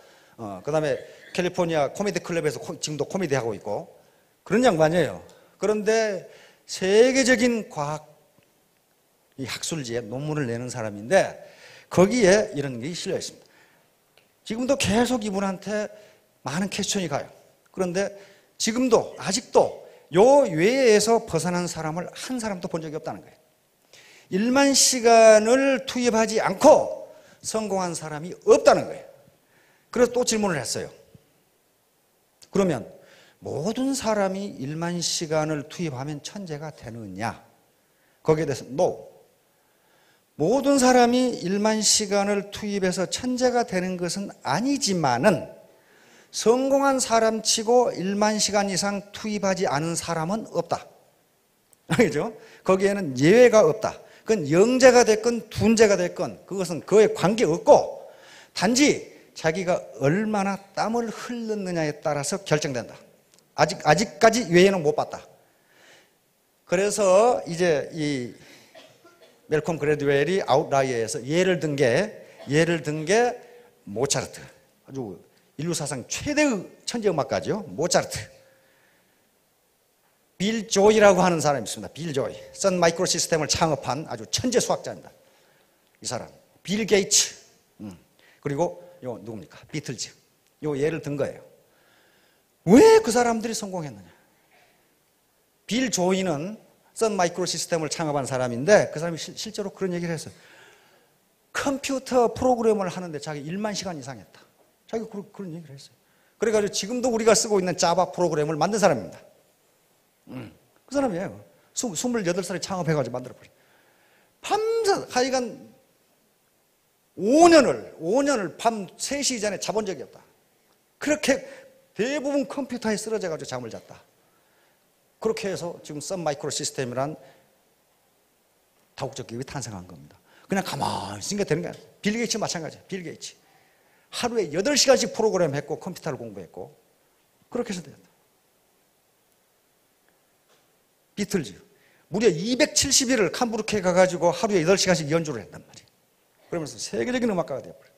그다음에 캘리포니아 코미디 클럽에서 지금도 코미디 하고 있고 그런 양반이에요. 그런데 세계적인 과학 이 학술지에 논문을 내는 사람인데 거기에 이런 게 실려 있습니다. 지금도 계속 이분한테 많은 퀘스천이 가요. 그런데 지금도 아직도 요 외에서 벗어난 사람을 한 사람도 본 적이 없다는 거예요. 1만 시간을 투입하지 않고 성공한 사람이 없다는 거예요. 그래서 또 질문을 했어요. 그러면 모든 사람이 1만 시간을 투입하면 천재가 되느냐? 거기에 대해서 no. 모든 사람이 1만 시간을 투입해서 천재가 되는 것은 아니지만은 성공한 사람 치고 1만 시간 이상 투입하지 않은 사람은 없다. 알겠죠? 거기에는 예외가 없다. 그건 영재가 됐건 둔재가 됐건 그것은 그에 관계없고 단지 자기가 얼마나 땀을 흘렸느냐에 따라서 결정된다. 아직까지 외에는 못 봤다. 그래서 이제 이 멜콤 그래드웰이 아웃라이어에서 예를 든 게 모차르트, 아주 인류 사상 최대의 천재 음악가죠. 모차르트. 빌 조이라고 하는 사람이 있습니다. 빌 조이. 선 마이크로 시스템을 창업한 아주 천재 수학자입니다. 이 사람. 빌 게이츠. 그리고 요 누굽니까? 비틀즈. 요 예를 든 거예요. 왜 그 사람들이 성공했느냐? 빌 조이는 선 마이크로 시스템을 창업한 사람인데 그 사람이 실제로 그런 얘기를 했어요. 컴퓨터 프로그램을 하는데 자기 1만 시간 이상 했다. 자기가 그런 얘기를 했어요. 그래가지고 지금도 우리가 쓰고 있는 자바 프로그램을 만든 사람입니다. 그 사람이에요. 28살에 창업해가지고 만들어버려. 밤새 하여간 5년을 밤 3시 전에 자본 적이 없다. 그렇게 대부분 컴퓨터에 쓰러져가지고 잠을 잤다. 그렇게 해서 지금 선 마이크로 시스템이란 다국적 기업이 탄생한 겁니다. 그냥 가만히 있으니까 되는 게 아니에요. 빌 게이츠 마찬가지예요. 빌 게이츠. 하루에 8시간씩 프로그램 했고 컴퓨터를 공부했고 그렇게 해서 됐다. 비틀즈. 무려 270일을 캄브루크에 가가지고 하루에 8시간씩 연주를 했단 말이에요. 그러면서 세계적인 음악가가 되어버려요.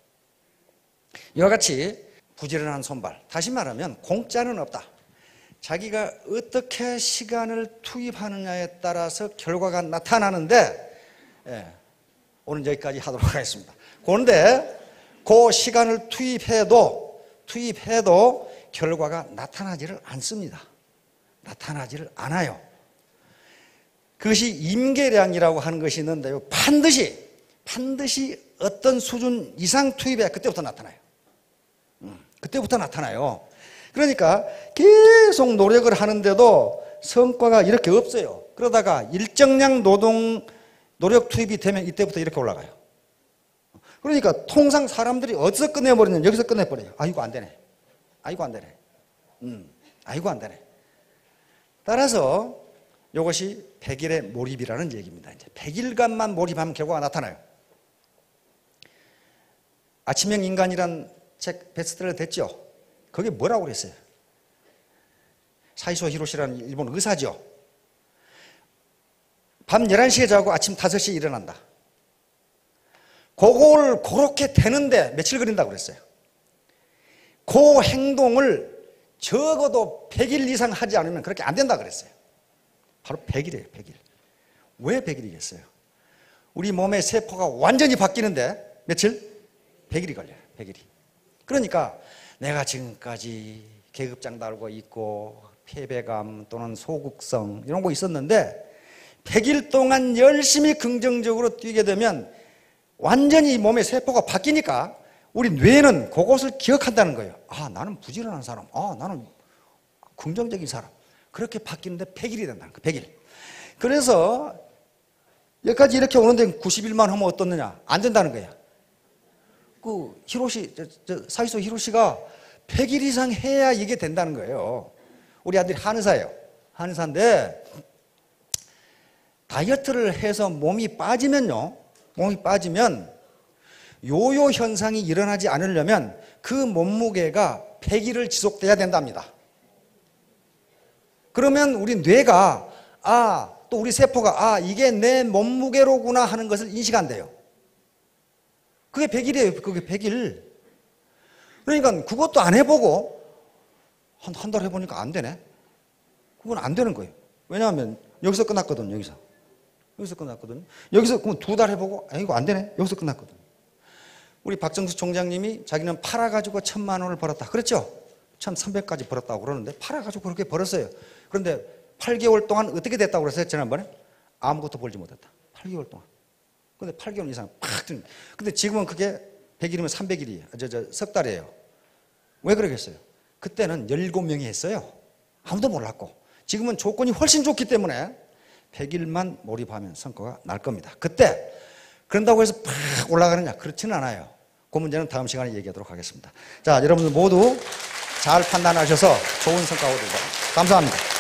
이와 같이 부지런한 손발. 다시 말하면 공짜는 없다. 자기가 어떻게 시간을 투입하느냐에 따라서 결과가 나타나는데 오늘 여기까지 하도록 하겠습니다. 그런데 그 시간을 투입해도 결과가 나타나지를 않습니다. 나타나지를 않아요. 그것이 임계량이라고 하는 것이 있는데요. 반드시 어떤 수준 이상 투입해야 그때부터 나타나요. 그때부터 나타나요. 그러니까 계속 노력을 하는데도 성과가 이렇게 없어요. 그러다가 일정량 노력 투입이 되면 이때부터 이렇게 올라가요. 그러니까 통상 사람들이 어디서 끝내버리냐면 여기서 끝내버려요. 아이고 안 되네. 아이고 안 되네. 아이고 안 되네. 따라서 이것이 100일의 몰입이라는 얘기입니다. 이제 100일간만 몰입하면 결과가 나타나요. 아침형 인간이란 책 베스트셀러 됐죠. 거기에 뭐라고 그랬어요? 사이소 히로시라는 일본 의사죠. 밤 11시에 자고 아침 5시에 일어난다. 그걸 그렇게 되는데 며칠 걸린다고 그랬어요. 그 행동을 적어도 100일 이상 하지 않으면 그렇게 안 된다 그랬어요. 바로 100일이에요, 100일. 왜 100일이겠어요? 우리 몸의 세포가 완전히 바뀌는데 며칠? 100일이 걸려요, 100일이. 그러니까 내가 지금까지 계급장 달고 있고 패배감 또는 소극성 이런 거 있었는데 100일 동안 열심히 긍정적으로 뛰게 되면 완전히 몸의 세포가 바뀌니까 우리 뇌는 그것을 기억한다는 거예요. 아, 나는 부지런한 사람. 아, 나는 긍정적인 사람. 그렇게 바뀌는데 100일이 된다는 거예요. 100일. 그래서 여기까지 이렇게 오는데 90일만 하면 어떻느냐? 안 된다는 거예요. 그 히로시, 사이소 히로시가 100일 이상 해야 이게 된다는 거예요. 우리 아들이 한의사예요. 한의사인데 다이어트를 해서 몸이 빠지면요. 몸이 빠지면 요요 현상이 일어나지 않으려면 그 몸무게가 100일을 지속돼야 된답니다. 그러면 우리 뇌가 또 우리 세포가 이게 내 몸무게로구나 하는 것을 인식한대요. 그게 100일이에요. 그게 100일. 그러니까 그것도 안 해보고 한 달 해보니까 안 되네. 그건 안 되는 거예요. 왜냐하면 여기서 끝났거든. 여기서 끝났거든요. 여기서 그럼 2달 해보고 이거 안 되네. 여기서 끝났거든. 우리 박정수 총장님이 자기는 팔아가지고 1,000만 원을 벌었다. 그랬죠? 1,300까지 벌었다고 그러는데 팔아가지고 그렇게 벌었어요. 그런데 8개월 동안 어떻게 됐다고 그랬어요? 지난번에? 아무것도 벌지 못했다. 8개월 동안. 근데 8개월 이상 팍 뜨는. 근데 지금은 그게 100일이면 300일이에요. 석 달이에요. 왜 그러겠어요? 그때는 17명이 했어요. 아무도 몰랐고. 지금은 조건이 훨씬 좋기 때문에 100일만 몰입하면 성과가 날 겁니다. 그때 그런다고 해서 팍 올라가느냐? 그렇지는 않아요. 그 문제는 다음 시간에 얘기하도록 하겠습니다. 자, 여러분들 모두 잘 판단하셔서 좋은 성과 얻으시기 바랍니다. 감사합니다.